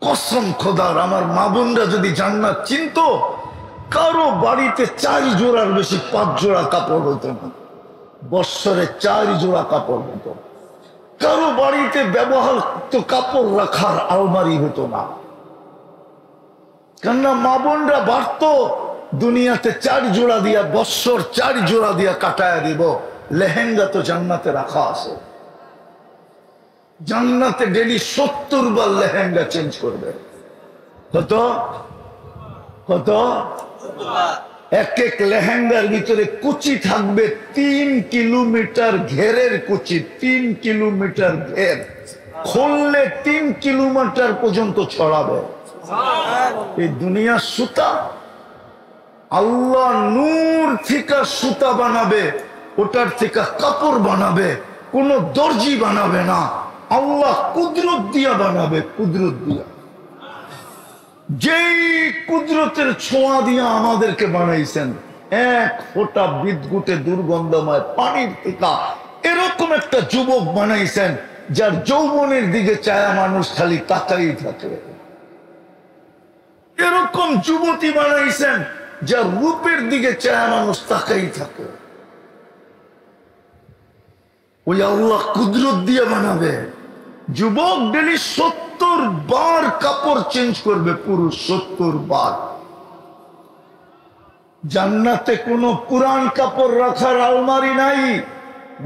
কসম খোদার, আমার মা বোনরা যদি জান্নাত চিনতো, কারো বাড়িতে 4 জোড়ার বেশি 5 জোড়া কাপড় হতো না, বৎসরে 4 জোড়া কাপড় হতো। কারো বাড়িতে ব্যবহৃত কাপড় রাখার আলমারি হতো না, কেননা মা বোনরা বাড়তো দুনিয়াতে 4 জোড়া দিয়া, বৎসর 4 জোড়া দিয়া কাটায় দিব। লেহেঙ্গা তো জান্নাতে রাখা আছে, জান্নাতে ডেলি 70 বার লেহেঙ্গা চেঞ্জ করবে। কত কত? এক এক লেহেঙ্গার ভিতরে কুচি থাকবে 3 কিলোমিটার ঘেরের কুচি, 3 কিলোমিটার ঘের, খুললে 3 কিলোমিটার পর্যন্ত ছড়াবে। এই দুনিয়ার সুতা আল্লাহ নূর থেকে সুতা বানাবে, ওটার থেকে কাপড় বানাবে, কোন দর্জি বানাবে না, আল্লাহ কুদরত দিয়া বানাবে, কুদরত দিয়া। যেই কুদরতের ছোঁয়া দিয়া আমাদেরকে বানাইছেন, 1 ফোঁটা বিদ্যুটে দুর্গন্ধময় পানির থেকে এরকম একটা যুবক বানাইছেন, যার যৌবনের দিকে চায়া মানুষ খালি তাকাই থাকে। এরকম যুবতী বানাইছেন, যার রূপের দিকে চায়া মানুষ তাকাই থাকে। ওই আল্লাহ কুদরত দিয়ে বানাবে। যুবক ডেলি 70 বার কাপড় চেঞ্জ করবে, পুরুষ 70 বার। জান্নাতে কোনো পুরান কাপড় রাখার আলমারি নাই,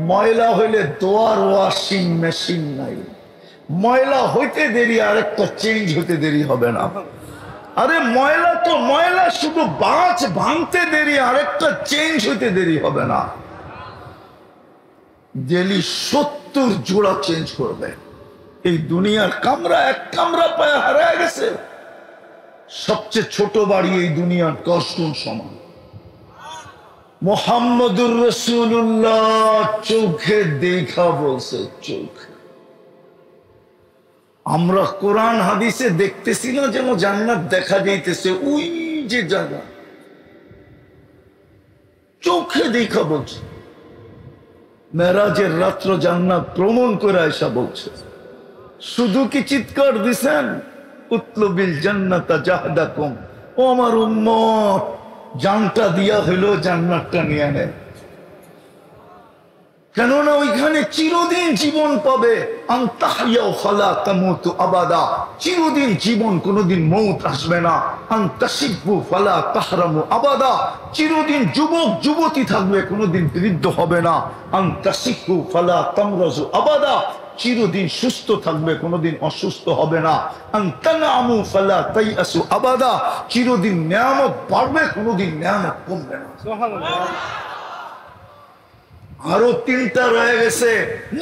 ময়লা হইলে ধোয়ার ওয়াশিং মেশিন নাই। ময়লা হইতে দেরি, আরেকটা চেঞ্জ হইতে দেরি হবে না। আরে ময়লা তো ময়লা, শুধু বাঁচ ভাঙতে দেরি, আরেকটা চেঞ্জ হইতে দেরি হবে না। ডেলি 70 জোড়া চেঞ্জ করবে। এই দুনিয়ার কামরা, এক কামরা পায়ে হারায় গেছে। সবচেয়ে ছোট বাড়ি এই দুনিয়ার 10 গুণ সমান। মুহাম্মদুর রাসূলুল্লাহ চোখে দেখা বলছে, চোখে। আমরা কোরআন হাদিসে দেখতেছি না যেন জান্নাত দেখা যাইতেছে, ওই যে জায়গা, চোখে দেখা বলছে। মেরাজের রাত্র জান্নাত ভ্রমণ করে আয়সা বলছে। শুধু কি চিৎকার দিছেন, উতলুবিল জান্নাতা জাহদাকুম, ও আমার উম্মত, জানটা দিয়া হইলো জান্নাতটা নিয়ে নেন, কেননা ওইখানে চিরদিন জীবন পাবে। আনতাহইয়াও ফালা তামুতু আবাদা, চিরদিন জীবন, কোনদিন মৌত আসবে না। আনতাশিবু ফালা তাহরামু আবাদা, চিরদিন যুবক যুবতী থাকবে, কোনদিন বৃদ্ধ হবে না। আনতাশিবু ফালা তামরাজু আবাদা, চিরদিন সুস্থ থাকবে, কোনদিন অসুস্থ হবে না। আনতানামু ফালা তাইয়াসু আবাদা, চিরদিন নিয়ামত বাড়বে, কোনদিন নিয়ামত কমবে না। সুবহানাল্লাহ। আরো 3টা রয়ে গেছে।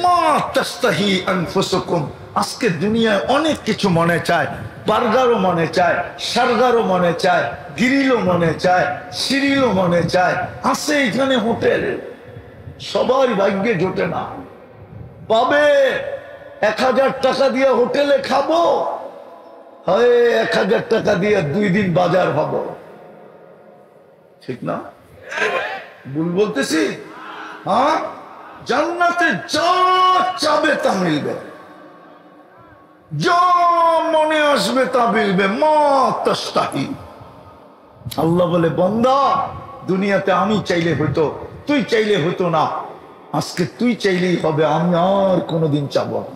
মা তাস্তাহি আনফুসুকুম, আজকে দুনিয়ায় অনেক কিছু মনে চায়, বার্গারও মনে চায়, সার্গারও মনে চায়, গ্রিলও মনে চায়, সিরিলও মনে চায়, আছে এখানে হোটেল, সবার ভাগ্যে জোটে না। পাবে 1000 টাকা দিয়ে হোটেলে খাবো, হয় 1000 টাকা দিয়ে 2 দিন বাজার হবো, ঠিক না? ভুল বলতেছি? হ্যাঁ, জান্নাতে যা চাবে তা মিলবে, যা মনে আসবে তা মিলবে। মা তাস্তাহি, আল্লাহ বলে, বান্দা, দুনিয়াতে আমি চাইলে হইতো, তুই চাইলে হইতো না, আজকে তুই চাইলেই হবে, আমি আর কোনোদিন চাবো না।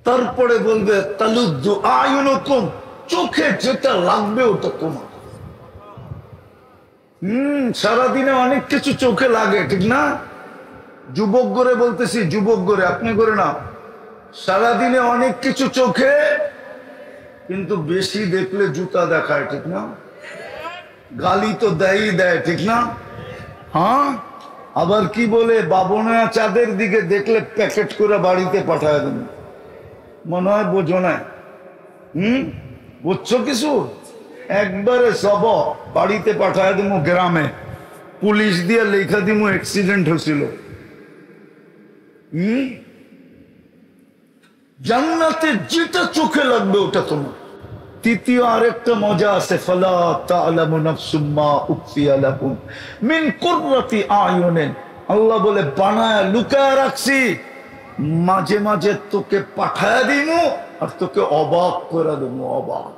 তারপরে বলবে তালুদ্দু আয়ুনুকুম, চোখে যেটা লাগবে ওটা তোমার। সারাদিনে অনেক কিছু চোখে লাগে, ঠিক না? যুবক করে বলতেছি, যুবক করে, আপনি করে না। সারাদিনে অনেক কিছু চোখে, কিন্তু বেশি দেখলে জুতা দেখায়, ঠিক না? গালি তো দেয়ই দেয়, ঠিক না? হ্যাঁ, আবার কি বলে, বাবনা চাঁদের দিকে দেখলে প্যাকেট করে বাড়িতে পাঠায় দেন। মনে হয় বোঝো না? বুঝছো কিছু? একবারে সব বাড়িতে পাঠায় দিব, গ্রামে পুলিশ দিয়ে লেখা দিব অ্যাক্সিডেন্ট হয়েছিল। জান্নাতে যেটা চোখে লাগবে ওটা তোমার। তৃতীয় আরেকটা মজা আছে, ফালা তা'লামু নাফসুম মা উখফিয়া লাহুম মিন কুররাতি আয়ুনিন, আল্লাহ বলে বানায় লুকায় রাখছি, মাঝে মাঝে তোকে পাঠায় দিমু, আর তোকে অবাক করে দেবো, অবাক।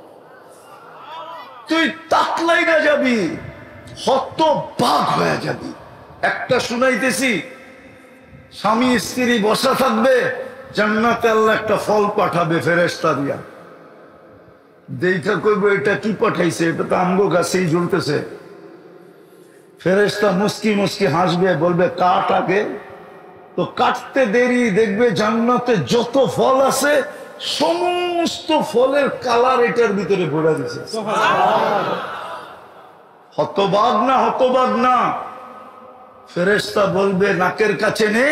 তুই তাকলাইগা যাবি, হতবাক হয়ে যাবি। একটা শুনাইতেছি, স্বামী স্ত্রী বসা থাকবে, জান্নাতে আল্লাহ একটা ফল পাঠাবে ফেরেশতা দিয়া। দেখা কইব এটা কি পাঠাইছে, এটা তো আমগো গাছেই ঝুলতেছে। ফেরেশতা মুস্কি মুস্কি হাসবে, বলবে কাট আগে। তো কাটতে দেরি, দেখবে জান্নাতে যত ফল আছে সমস্ত ফলের কালার এটার ভিতরে ভরে দিছে। হতবাক না, হতবাক না। ফেরেশতা বলবে নাকের কাছে নে,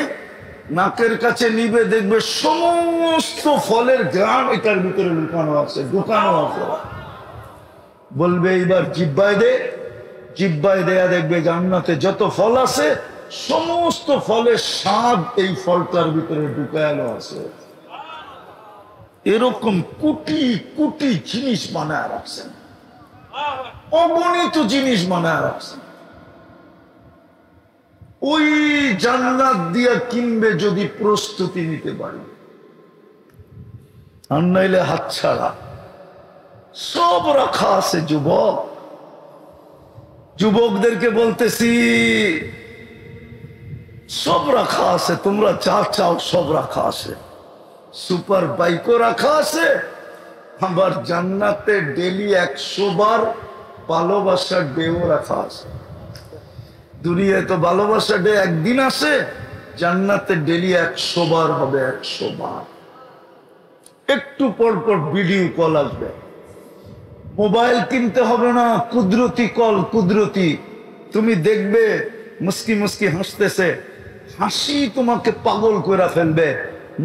নাকের কাছে নিবে, দেখবে সমস্ত ফলের ঘ্রাণ এটার ভিতরে লুকানো আছে, ঢুকানো আছে। বলবে এবার জিহ্বায় দে, জিহ্বায় দেয়া দেখবে জান্নাতে যত ফল আছে সমস্ত ফলের স্বাদ এই ফলটার ভিতরে ঢুকানো আছে। এরকম কোটি কোটি জিনিস বানায় রাখছেন, অগণিত জিনিস বানায় রাখছেন। ওই জান্নাত দিয়া কিনবে যদি প্রস্তুতি নিতে পারি, আর নাইলে হাতছাড়া। সব রাখা আছে। যুবক, যুবকদেরকে বলতেছি সব রাখা আছে, তোমরা যা চাও সব রাখা আছে। সুপার বাইকও রাখা আছে, আবার জান্নাতে ডেলি 100 বার ভালোবাসার ডেও রাখা আছে। দুনিয়ায় তো ভালোবাসা ডে একদিন আসে, জান্নাতে ডেলি 100 বার হবে, 100 বার। একটু পর পর ভিডিও কল আসবে। মোবাইল কিনতে হবে না, কুদরতি কল, কুদরতি। তুমি দেখবে মুস্কি মুস্কি হাসতেছে, হাসি তোমাকে পাগল করে ফেলবে।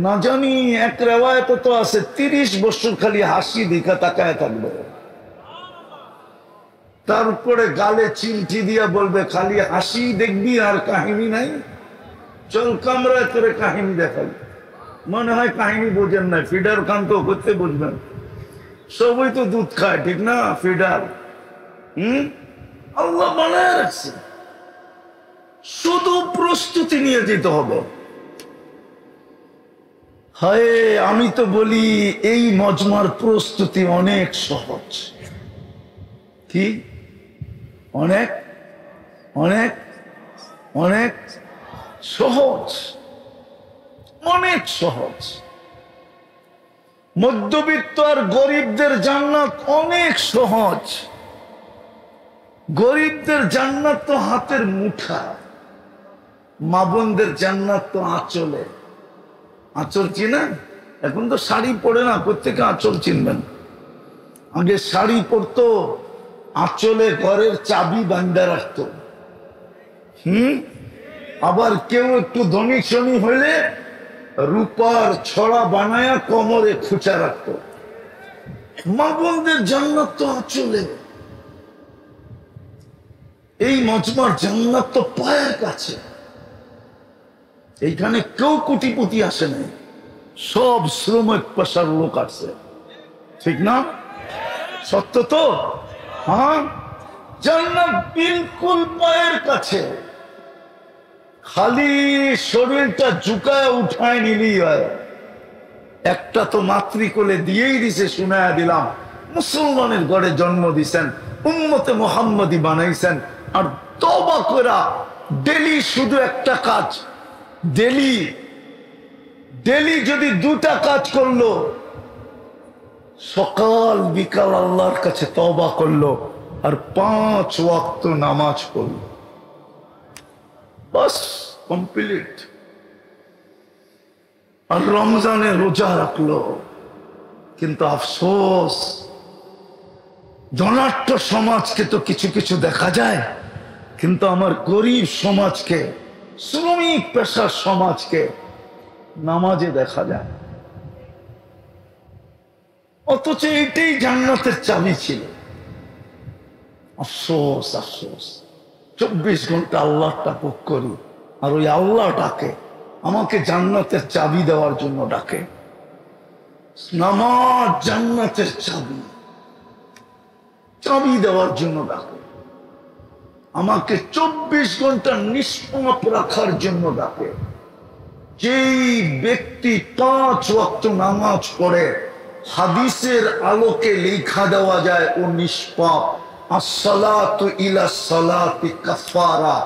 না জানি এক রেওয়ায়ত তো আছে 30 বছর খালি হাসি দেখা তাকায় থাকবে। তারপরে গালে চিমটি দিয়া বলবে খালি হাসি দেখবি আর কাহিনী নাই, চল কামরায় তোরে কাহিনী দেখাই। মনে হয় কাহিনী বোঝেন না, ফিডার খান তো করতে বুঝবেন। সবই তো দুধ খায়, ঠিক না? ফিডার আল্লাহ বানায় রাখছে, শুধু প্রস্তুতি নিয়ে যেতে হবে। হায়, আমি তো বলি এই মজমার প্রস্তুতি অনেক সহজ। কি অনেক অনেক অনেক সহজ, অনেক সহজ। মধ্যবিত্ত আর গরিবদের জান্নাত অনেক সহজ। গরিবদের জান্নাত তো হাতের মুঠা, মা বোনদের জান্নাত তো আঁচলে। আঁচল চিনেন? এখন তো শাড়ি পরে না, প্রত্যেকে আঁচল চিনবেন। আগে শাড়ি পরতো, আঁচলে ঘরের চাবি বান্ধা রাখতো। আবার কেউ একটু ধনী শনি হইলে রূপার ছড়া বানায়া কোমরে খুঁচা রাখতো। মা বোনদের জান্নাত তো আঁচলে। এই মজমার জান্নাত তো পায়ের কাছে। এইখানে কেউ কোটিপতি আসে নাই, সব শ্রমিক পেশার লোক আসছে। ঠিক না? সত্য তো? হ্যাঁ, জান্নাত বিলকুল পায়ের কাছে। খালি শরীরটা ঝুঁকায় উঠায় নিলেই হয়। একটা তো মাতৃকোলে দিয়েই দিছে, শুনায়া দিলাম। মুসলমানের ঘরে জন্ম দিছেন, উম্মতে মুহাম্মদী বানাইছেন। আর তওবা কইরা ডেলি শুধু একটা কাজ, ডেলি ডেলি যদি 2টা কাজ করলো, সকাল বিকাল আল্লাহর কাছে তওবা করলো, আর 5 ওয়াক্ত নামাজ পড়লো, বাস কমপ্লিট। আর রমজানে রোজা রাখলো। কিন্তু আফসোস, ধনাঢ্য সমাজকে তো কিছু কিছু দেখা যায়, কিন্তু আমার গরিব সমাজকে, শ্রমিক পেশার সমাজকে নামাজে দেখা যায়। অথচ এটাই জান্নাতের চাবি ছিল। আফসোস, আফসোস। 24 ঘন্টা আল্লাহটা ভোগ করি, আর ওই আল্লাহটাকে আমাকে জান্নাতের চাবি দেওয়ার জন্য ডাকে। নামাজ জান্নাতের চাবি, চাবি দেওয়ার জন্য ডাকে। আমাকে 24 ঘন্টা নিষ্পাপ রাখার জন্য ডাকে। যেই ব্যক্তি 5 ওয়াক্ত নামাজ পড়ে, হাদিসের আলোকে লেখা দেওয়া যায় ও নিষ্পাপ। আসসালাতু ইলা সালাতি কাফারা,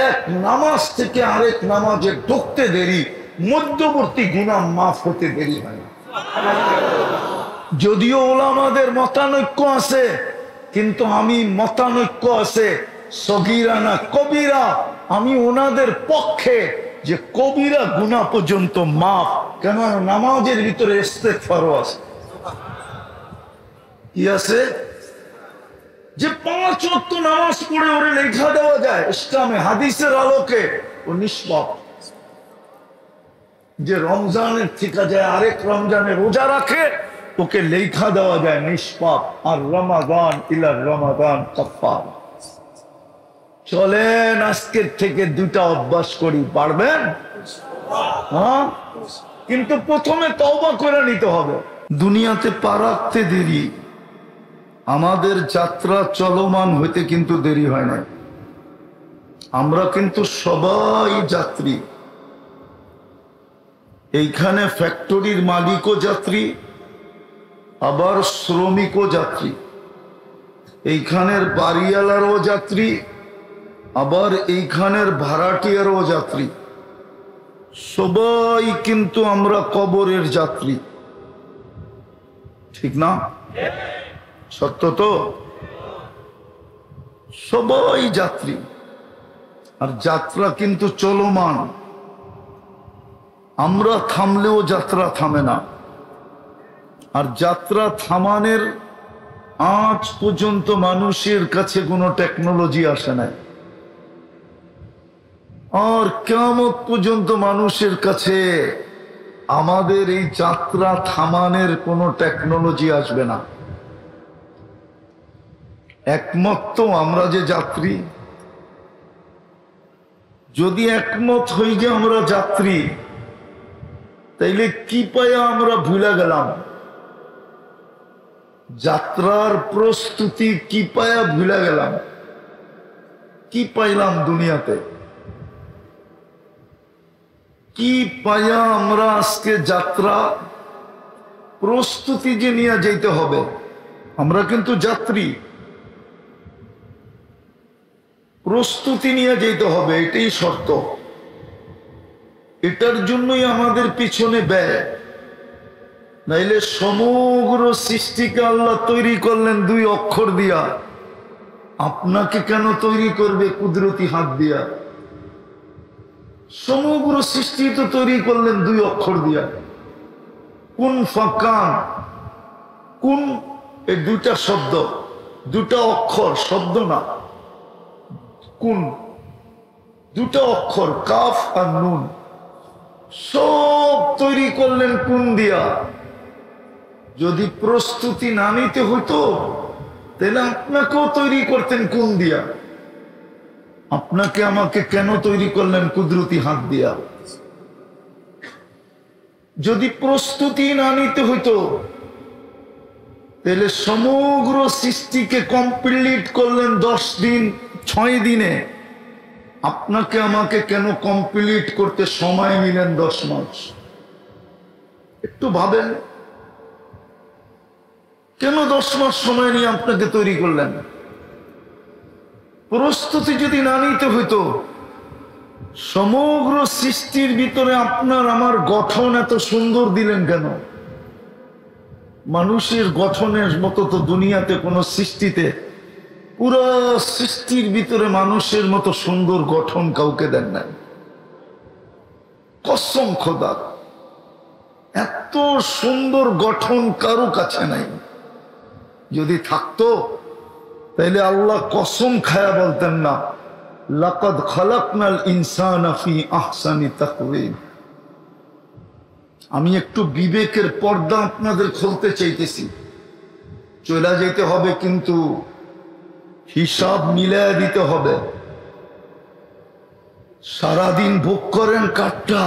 এক নামাজ থেকে আরেক নামাজে ঢুকতে দেরি, মধ্যবর্তী গুনাহ মাফ হতে দেরি হয় না। যদিও ওলামাদের মতানৈক্য আছে, কিন্তু আমি মতানৈক্য আছে সগীরা না কবিরা, আমি ওনাদের পক্ষে যে কবিরা গুনাহ পর্যন্ত মাফ। কেন? নামাজের ভিতরে ইস্তেগফারও আছে। কি আছে? যে 5 ওয়াক্ত নামাজ পড়ে ওরে লেখা দেওয়া যায় ইসলামে হাদিসের আলোকে ও নিষ্পাপ। যে রমজানের থেকে যায় আরেক রমজানে রোজা রাখে, ওকে লেখা দেওয়া যায় নিষ্পাপ। আর রমাদান ইলা রমাদান কাফারা। চলেন আজকের থেকে 2টা অভ্যাস করি, পারবেন? হ্যাঁ, কিন্তু প্রথমে তওবা করে নিতে হবে। দুনিয়াতে পা রাখতে দেরি, আমাদের যাত্রা চলমান হইতে কিন্তু দেরি হয় না। আমরা কিন্তু সবাই যাত্রী। এইখানে ফ্যাক্টরির মালিকও যাত্রী, আবার শ্রমিকও যাত্রী। এইখানের বাড়িওয়ালারও যাত্রী, আবার এইখানের ভাড়াটিয়ারও যাত্রী। সবাই কিন্তু আমরা কবরের যাত্রী, ঠিক না? সত্য তো? সবাই যাত্রী, আর যাত্রা কিন্তু চলমান। আমরা থামলেও যাত্রা থামে না। আর যাত্রা থামানোর আজ পর্যন্ত মানুষের কাছে কোনো টেকনোলজি আসে নাই। আর কিয়ামত পর্যন্ত মানুষের কাছে আমাদের এই যাত্রা থামানোর কোনো টেকনোলজি আসবে না। একমত তো আমরা যে যাত্রী? যদি একমত হই যে আমরা যাত্রী, তাইলে কি পাইয়া আমরা ভুলে গেলাম? যাত্রার প্রস্তুতি কি পাইয়া ভুলে গেলাম? কি পাইলাম দুনিয়াতে? কি পাইয়া আমরা আজকে যাত্রা প্রস্তুতি যে নিয়ে যেতে হবে? আমরা কিন্তু যাত্রী, প্রস্তুতি নিয়ে যেতে হবে, এটাই শর্ত। এটার জন্যই আমাদের পিছনে ব্যয়। নাইলে সমগ্র সৃষ্টিকে আল্লাহ তৈরি করলেন 2 অক্ষর দিয়া, আপনাকে কেন তৈরি করবে কুদরতি হাত দিয়া? সমগ্র সৃষ্টি তো তৈরি করলেন 2 অক্ষর দিয়া। কুন ফাকান, কুন এই 2টা শব্দ, 2টা অক্ষর, শব্দ না। কুন 2টা অক্ষর, কাফ আর নুন। সব তৈরি করলেন কুন দিয়া। যদি প্রস্তুতি না নিতে হতো, তাহলে আপনাকেও তৈরি করতেন কোন দিয়া? আপনাকে আমাকে কেন তৈরি করলেন কুদরতি হাত দিয়া? যদি প্রস্তুতি না নিতে হইতো, তাহলে সমগ্র সৃষ্টিকে কমপ্লিট করলেন 10 দিন, 6 দিনে। আপনাকে আমাকে কেন কমপ্লিট করতে সময় নিলেন 10 মাস? একটু ভাবেন, কেন 10 মাস সময় নিয়ে আপনাকে তৈরি করলেন? প্রস্তুতি যদি না নিতে হইতো, সমগ্র সৃষ্টির ভিতরে আপনার আমার গঠন এত সুন্দর দিলেন কেন? মানুষের গঠনের মতো তো দুনিয়াতে কোনো সৃষ্টিতে, পুরো সৃষ্টির ভিতরে মানুষের মতো সুন্দর গঠন কাউকে দেন নাই। কসম খোদার, এত সুন্দর গঠন কারো কাছে নাই। যদি থাকতো, তাইলে আল্লাহ কসম খায়া বলতেন না, লাকাদ খালাকনাল ইনসানা ফি আহসানি তাকওয়িম। আমি একটু বিবেকের পর্দা আপনাদের খুলতে চাইতেছি। চলে যেতে হবে, কিন্তু হিসাব মিলায় দিতে হবে। সারাদিন ভোগ করেন কাঠটা।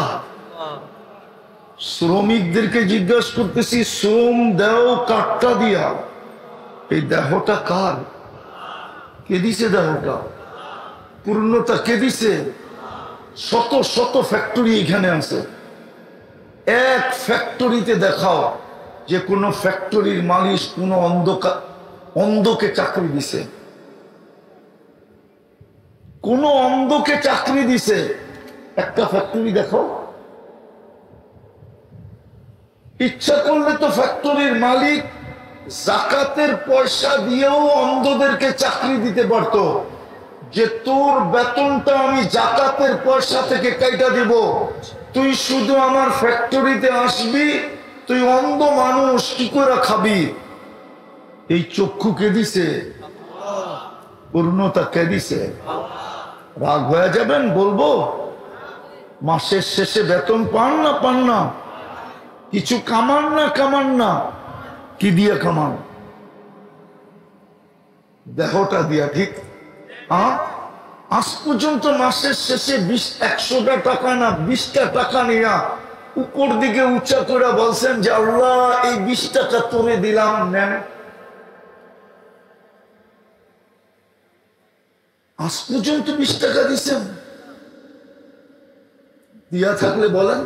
শ্রমিকদেরকে জিজ্ঞাসা করতেছি, শ্রম দেও কাঠটা দিয়া। এই দেহটা কার? কে দিছে দেহটা? পূর্ণতা কে দিছে? শত শত ফ্যাক্টরি এখানে আছে। এক ফ্যাক্টরিতে দেখাও যে কোনো ফ্যাক্টরির মালিক কোনো অন্ধকে চাকরি দিছে, কোন অন্ধকে চাকরি দিছে? একটা ফ্যাক্টরি দেখো। ইচ্ছা করলে তো ফ্যাক্টরির মালিক জাকাতের পয়সা দিয়েও অন্ধদেরকে চাকরি দিতে পারতো, যে তোর বেতনটা আমি জাকাতের পয়সা থেকে কাইটা দিব, তুই শুধু আমার ফ্যাক্টরিতে আসবি, তুই অন্ধ মানুষ কি করে খাবি? এই চক্ষু কে দিছে? পূর্ণতা কে দিছে? রাগ হয়ে যাবেন বলবো? মাসের শেষে বেতন পান না পান না? কিছু কামান না কামান না? কি দিয়ে কামান? দেহটা দিয়া, ঠিক? আজ পর্যন্ত মাসের শেষে 100টা টাকা না 20টা টাকা নিয়া উপর দিকে উঁচা করে বলছেন যে আল্লাহ এই 20 টাকা তোরে দিলাম, নেন। আজ পর্যন্ত 20 টাকা দিচ্ছেন? দিয়া থাকলে বলেন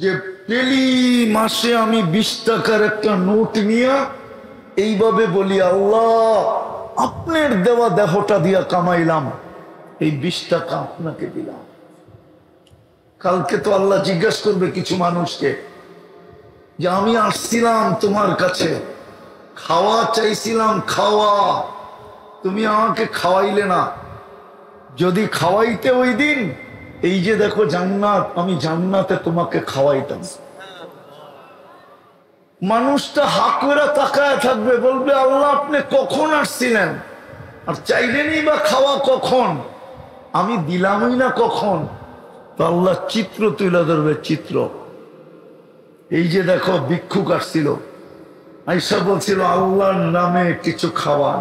যে ডেলি মাসে আমি 20 টাকার একটা নোট নিয়ে এইভাবে বলি, আল্লাহ আপনার দেওয়া দেহটা দিয়া কামাইলাম, এই 20 টাকা আপনাকে দিলাম। কালকে তো আল্লাহ জিজ্ঞাসা করবে কিছু মানুষকে যে আমি আসছিলাম তোমার কাছে, খাওয়া চাইছিলাম, খাওয়া, তুমি আমাকে খাওয়াইলে না। যদি খাওয়াইতে ওই দিন, এই যে দেখো জান্নাত, আমি জান্নাতে তোমাকে খাওয়াইতাম। মানুষটা হাঁ করে তাকায় থাকবে, বলবে আল্লাহ আপনি কখন আসছিলেন, আর চাইলেনই বা খাওয়া কখন, আমি দিলামই না কখন। তো আল্লাহ চিত্র তুলে ধরবে, চিত্র। এই যে দেখো ভিক্ষুক আসছিল, আয়েশা বলছিল আল্লাহর নামে কিছু খাওয়ান,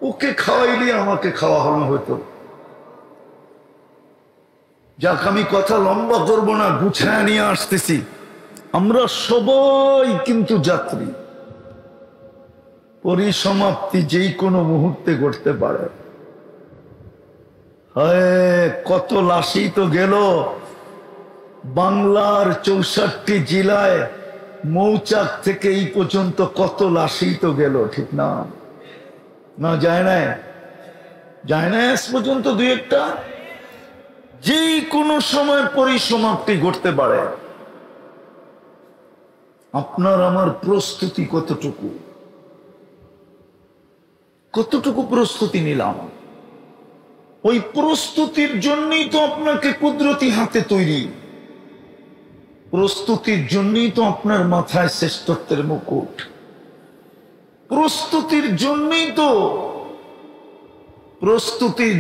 ওকে খাওয়াইলে আমাকে খাওয়ানো হতো। যাক, আমি কথা লম্বা করবো না, গুছায় নিয়ে আসতেছি। আমরা সবাই কিন্তু যাত্রী, পরিসমাপ্তি যেই কোনো মুহূর্তে ঘটতে পারে। কত লাশই তো গেল বাংলার 64 জেলায়, মৌচাক থেকে এই পর্যন্ত কত লাশই তো গেল, ঠিক না? না যায় না? যায় না আজ পর্যন্ত? দুই একটা যেই কোনো সময় পরিসমাপ্তি ঘটতে পারে। আপনার আমার প্রস্তুতি কতটুকু? কতটুকু প্রস্তুতি নিলাম? ওই প্রস্তুতির জন্যই তো আপনাকে কুদরতি হাতে তৈরি, প্রস্তুতির জন্যই তো আপনার মাথায় শ্রেষ্ঠত্বের মুকুট, প্রস্তুতির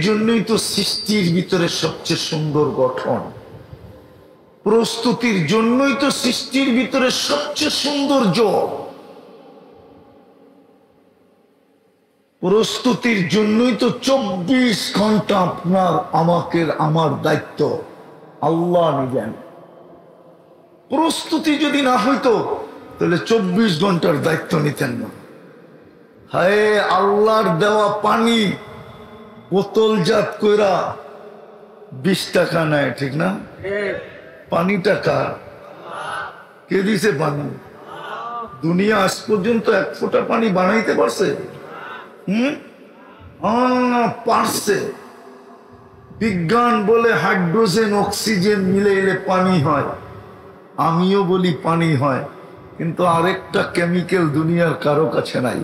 জন্যই তো সৃষ্টির ভিতরে সবচেয়ে সুন্দর গঠন, প্রস্তুতির জন্যই তো সৃষ্টির ভিতরে সবচেয়ে সৌন্দর্য, প্রস্তুতির জন্যই তো 24 ঘন্টা আপনার আমার দায়িত্ব আল্লাহ নিবেন। প্রস্তুতি যদি না হইতো তাহলে 24 ঘন্টার দায়িত্ব নিতেন না। হায়, আল্লাহর দেওয়া পানি বোতলজাত কইরা 20 টাকা নেয়, ঠিক না? পানি টাকা কে দিছে? পানি। দুনিয়া আজ পর্যন্ত 1 ফোঁটা পানি বানাইতে পারছে? পারছে। বিজ্ঞান বলে হাইড্রোজেন অক্সিজেন মিলাইলে পানি হয়, আমিও বলি পানি হয়, কিন্তু আরেকটা কেমিক্যাল দুনিয়ার কারো কাছে নাই,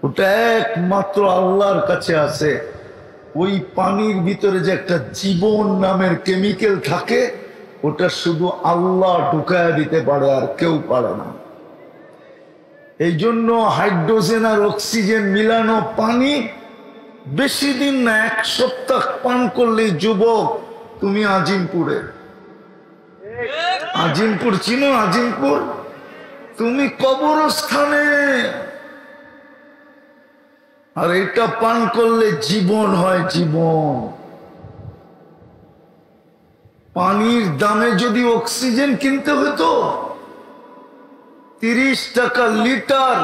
ওটা একমাত্র আল্লাহর কাছে আছে। ওই পানির ভিতরে যে একটা জীবন নামের কেমিক্যাল থাকে, ওটা শুধু আল্লাহ ঢুকায় দিতে পারে, আর কেউ পারে না। এই জন্য হাইড্রোজেন আর অক্সিজেন মিলানো পানি বেশি দিন না, 1 সপ্তাহ পান করলে যুবক তুমি আজিমপুর চিনো? আজিমপুর তুমি কবরস্থানে, আর এটা পান করলে জীবন হয়, জীবন। পানির দামে যদি অক্সিজেন কিনতে হতো 30 টাকা লিটার,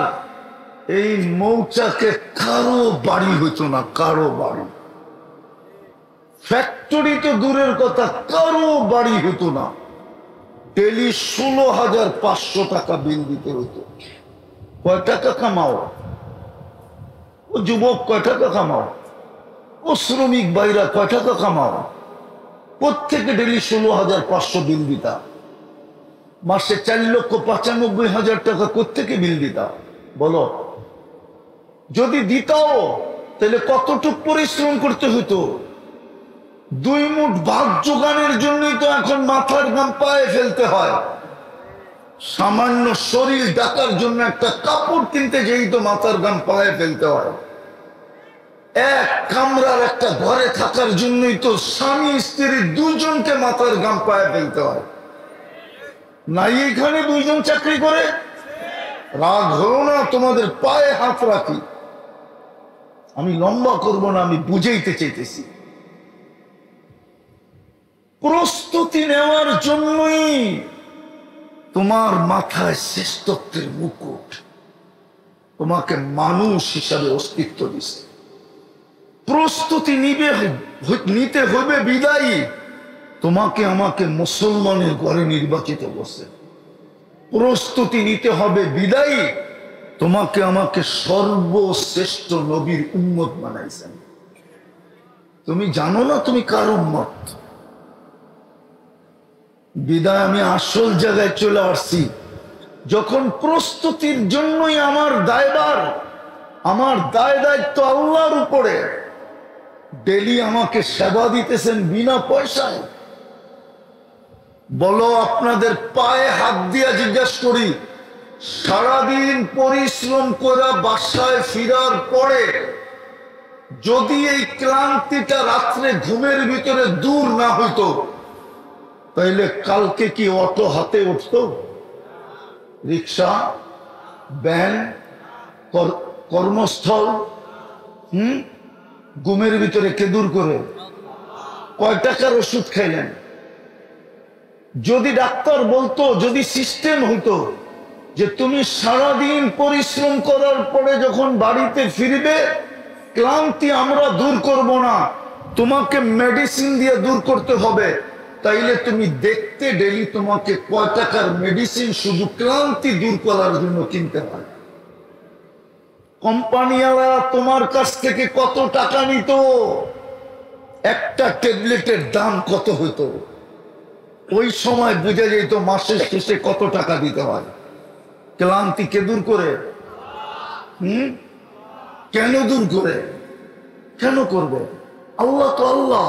এই মৌচাকে কারো বাড়ি হইতো না, কারো বাড়ি। ফ্যাক্টরি তো দূরের কথা, কারো বাড়ি হতো না। ডেলি 16,500 টাকা বিল দিতে হতো। কয় টাকা কামাও? ও যুবক কয় টাকা কামাও? ও শ্রমিক ভাইরা কয় টাকা কামাও? প্রত্যেকে ডেলি 16,500 বিল দিতা। মাসে 4,95,000 টাকা কোত্থেকে বিল দিতা বলো? যদি দিতাও তাহলে কতটুক পরিশ্রম করতে হতো? 2 মুঠ ভাত জোগানের জন্যই তো এখন মাথার ঘাম পায়ে ফেলতে হয়। সামান্য শরীর ঢাকার জন্য একটা কাপড় কিনতে যেই তো মাথার ঘাম পায়ে ফেলতে হয়। এক কামরার একটা ঘরে থাকার জন্যই তো স্বামী স্ত্রী দুজনকে মাথার ঘাম পায়ে ফেলতে হয়। নাই এখানে 2 জন চাকরি করে? রাগ হলো না, তোমাদের পায়ে হাত রাখি। আমি লম্বা করব না, আমি বুঝাইতে চাইতেছি। প্রস্তুতি নেওয়ার জন্যই তোমার মাথায় শ্রেষ্ঠত্বের মুকুট, তোমাকে মানুষ হিসাবে অস্তিত্ব দিছে। প্রস্তুতি নিতে হবে বিদায়ী তোমাকে আমাকে মুসলমানের ঘরে নির্বাচিত করছে। প্রস্তুতি নিতে হবে বিদায়ী তোমাকে আমাকে সর্বশ্রেষ্ঠ নবীর উম্মত বানাইছেন। তুমি জানো না তুমি কার উম্মত? বিদায় আমি আসল জায়গায় চলে আসছি। যখন প্রস্তুতির জন্যই আমার দায়ভার, আমার দায় দায়িত্ব আল্লাহর উপরে। ডেলি আমাকে সেবা দিতেছেন বিনা পয়সায়। বলো, আপনাদের পায়ে হাত দিয়া জিজ্ঞাসা করি, সারাদিন পরিশ্রম করে বাসায় ফিরার পরে যদি এই ক্লান্তিটা রাত্রে ঘুমের ভিতরে দূর না হইতো, তাইলে কালকে কি অটো হাতে উঠতো? রিক্সা, ভ্যান, কর্মস্থল, ঘুমের ভিতরে কে দূর করে? কয় টাকার ওষুধ খাইলেন? যদি ডাক্তার বলতো, যদি সিস্টেম হইতো যে তুমি সারাদিন পরিশ্রম করার পরে যখন বাড়িতে ফিরবে, ক্লান্তি আমরা দূর করব না, তোমাকে মেডিসিন দিয়ে দূর করতে হবে, তাইলে তুমি দেখতে ডেলি তোমাকে কয় টাকার মেডিসিন শুধু ক্লান্তি দূর করার জন্য কিনতে হয়। কোম্পানিওয়ালা তোমার কাছ থেকে কত টাকা নিত? একটা ট্যাবলেটের দাম কত হতো? ওই সময় বুঝে যেত মাসের শেষে কত টাকা দিতে হয়। ক্লান্তি কে দূর করে? কেন দূর করে? কেন করবে? আল্লাহ তো আল্লাহ,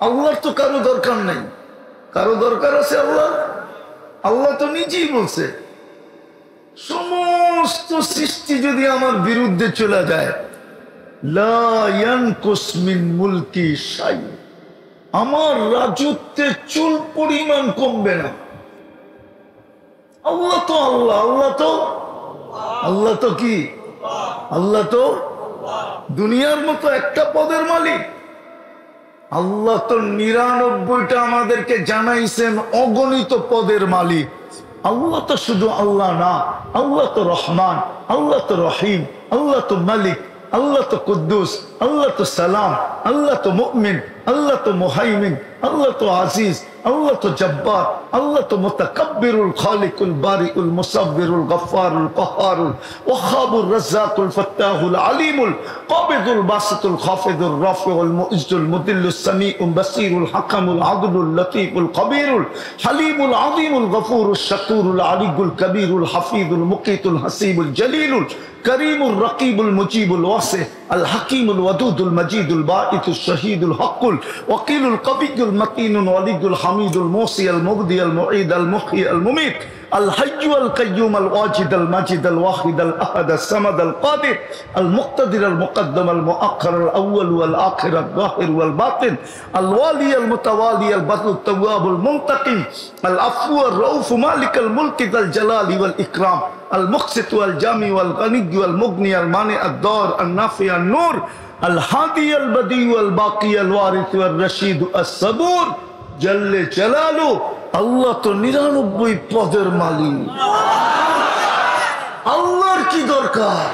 আল্লাহর তো কারো দরকার নেই। কারো দরকার আছে আল্লাহ? আল্লাহ তো নিজেই বলছে, সমস্ত সৃষ্টি যদি আমার বিরুদ্ধে চলে যায়, লা ইয়ানকুস মিন মুলকি শাই, আমার রাজত্বে চুল পরিমাণ কমবে না। আল্লাহ তো আল্লাহ, আল্লাহ তো কি? আল্লাহ তো দুনিয়ার মতো একটা পদের মালিক। আল্লাহ তো 99টা আমাদেরকে জানাইছেন অগণিত পদের মালিক। আল্লাহ তো শুধু আল্লাহ না, আল্লাহ তো রহমান, আল্লাহ তো রহিম, আল্লাহ তো মালিক, আল্লাহ তো কুদ্দুস, আল্লাহ তো সালাম, আল্লাহ তো মুমিন, আল্লাহ তো মুহাইমিন, আল্লাহ তো আজিজ, আল্লাহ তো জব্বার, আল্লাহ তো মুতাকাব্বিরুল খালিকুল বারিউল মুসাব্বিরুল গফফারুল কহ্হারুল ওয়াহাবুর রাজ্জাকুল ফাত্তাহুল আলিমুল কাবিদুল বাসিতুল খাফিদুর রাফিউল মুইজ্জুল মুদিল্লুস সামিউল বাসীরুল হাকামুল আদলুল লতীফুল খবীরুল হালিমুল আযীমুল গফুরুশ শাকুরুল আলিয়ুল কবীরুল হাফিজুল মুকীতুল হাসিবুল জলিলুল করিমুর রকিবুল মুজিবুল ওয়াসি আল হাকিমুল ওয়াদুদুল মজিদুল বাঈতুশ শহীদুল হকুল ওয়াকিলুল কবিয়ুল মতিনুল ওয়ালিদুল হামিদুল মুসি আল মুবদি আল মুঈদ আল মুহয়ি আল মুমীত আল হাইয়্যু আল কাইয়্যুম আল ওয়াজিদ আল মাজিদ আল ওয়াহিদ আল আহাদ আল সামাদ আল কাদির আল মুক্তাদির আল মুকদ্দম আল মুআখ্খার আল আউয়াল ওয়াল আখির আল যাহির ওয়াল বাতিন আল ওয়ালি আল মুতাওয়ালি আল বাদর আল তাওয়াব আল মুনতাকিম আল আফু আর রাউফ মালিক আল মুলক যাল জালালি ওয়াল ইকরাম المقسط والجامع والغني والمغني المانع الضار النافع النور الهادي البديع الباقي الوارث والرشيد الصبور جل جلاله আল্লাহ তো 99 পদের মালিক। আল্লাহর কি দরকার?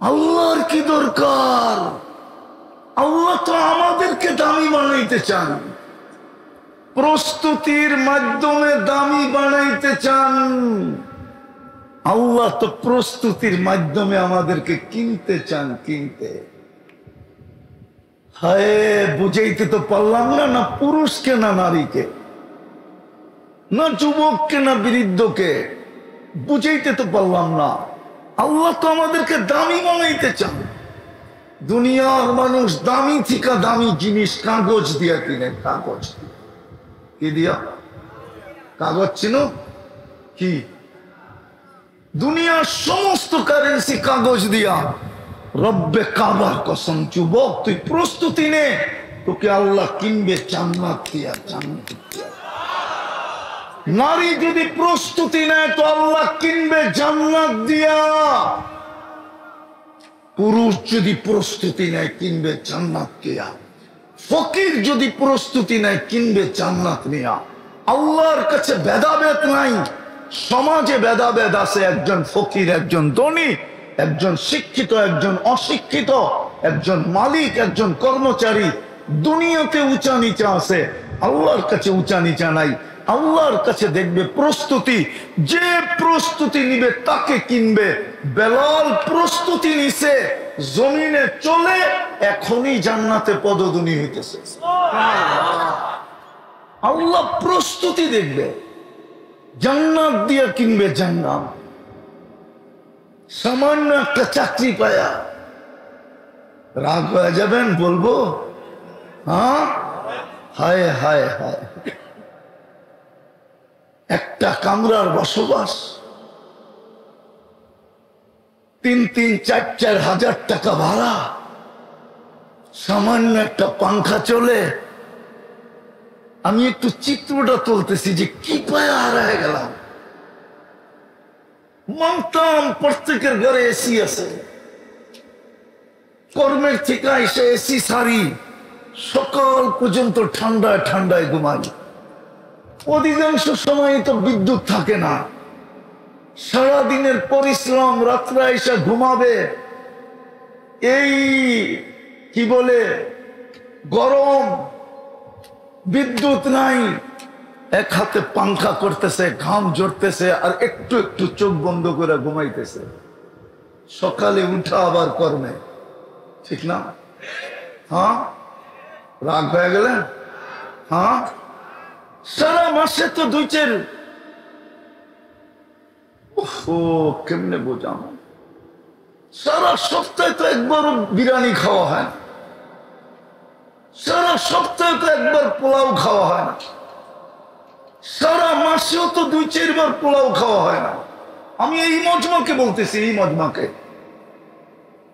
আল্লাহর কি দরকার? আল্লাহ তো আমাদেরকে দামি বানাইতে চান। প্রস্তুতির মাধ্যমে দামি বানাইতে চান। আল্লাহ তো প্রস্তুতির মাধ্যমে আমাদেরকে কিনতে চান, কিনতে। হায়, বুঝাইতে তো পারলাম না, না পুরুষকে না নারীকে, না যুবককে না বৃদ্ধকে, বুঝাইতে তো পারলাম না। আল্লাহ তো আমাদেরকে দামি বানাইতে চান। দুনিয়ার মানুষ দামি থেকে দামি জিনিস কাগজ দিয়া কিনে, কাগজ কি দিয়া? কাগজ চিনো কি? দুনিয়ার সমস্ত কারেন্সি কাগজ দিয়া। রব্বে কাবার কসম, যুবক তুই প্রস্তুতি নে, তোকে আল্লাহ কিনবে জান্নাত দিয়া, জান্নাত দিয়া। নারী যদি প্রস্তুতি নেয় তো আল্লাহ কিনবে জান্নাত দিয়া। পুরুষ যদি প্রস্তুতি নেয় কিনবে জান্নাত দিয়া। ফকির যদি প্রস্তুতি নেয় কিনবে জান্নাত নিয়া। আল্লাহর কাছে ভেদাভেদ নাই। সমাজে ভেদাভেদ আছে, একজন ফকির, একজন ধনী, একজন শিক্ষিত, একজন অশিক্ষিত, একজন মালিক, একজন কর্মচারী। দুনিয়াতে উঁচা নিচা আছে, আল্লাহর কাছে উঁচা নিচা নাই। আল্লাহর কাছে দেখবে প্রস্তুতি, যে প্রস্তুতি নিবে তাকে কিনবে। বেলাল প্রস্তুতি নিছে, জমিনে চলে এখনই জান্নাতে পদধূলি হইতেছে। আল্লাহ প্রস্তুতি দেখবে, জান্নাত দিয়ে কিনবে জান্নাত। সামান্য একটা চাকরি পায়া রাগ হয়ে যাবেন? বলবো হ্যাঁ, হায় হায় হায়, একটা কামরার বসবাস, 3-4 হাজার টাকা ভাড়া, সামান্য একটা পাংখা চলে। আমি একটু চিত্রটা তুলতেছি যে কি পায়ে হারায় গেলাম। মানতাম প্রত্যেকের ঘরে এসি আছে, কর্মের থেকে এসে এসি সারি, সকাল পর্যন্ত ঠান্ডায় ঠান্ডায় ঘুমাই। অধিকাংশ সময় তো বিদ্যুৎ থাকে না। সারাদিনের পরিশ্রম, রাত্রে এসে ঘুমাবে। এই কি বলে গরম, বিদ্যুৎ নাই, এক হাতে পাংখা করতেছে, ঘাম ঝরতেছে, আর একটু একটু চোখ বন্ধ করে ঘুমাইতেছে। সকালে উঠা আবার কর্মে, ঠিক না? হ্যাঁ, রাগ হয়ে গেলেন? হ্যাঁ, সারা মাসে তো 2-4, ও কেমনে বোঝাম, সারা সপ্তাহে তো একবার বিরিয়ানি খাওয়া হয় না, সারা সপ্তাহে তো একবার পোলাও খাওয়া হয় না, সারা মাসেও তো 2-4 বার পোলাও খাওয়া হয় না। আমি এই মজমাকে বলতেছি, এই মজমাকে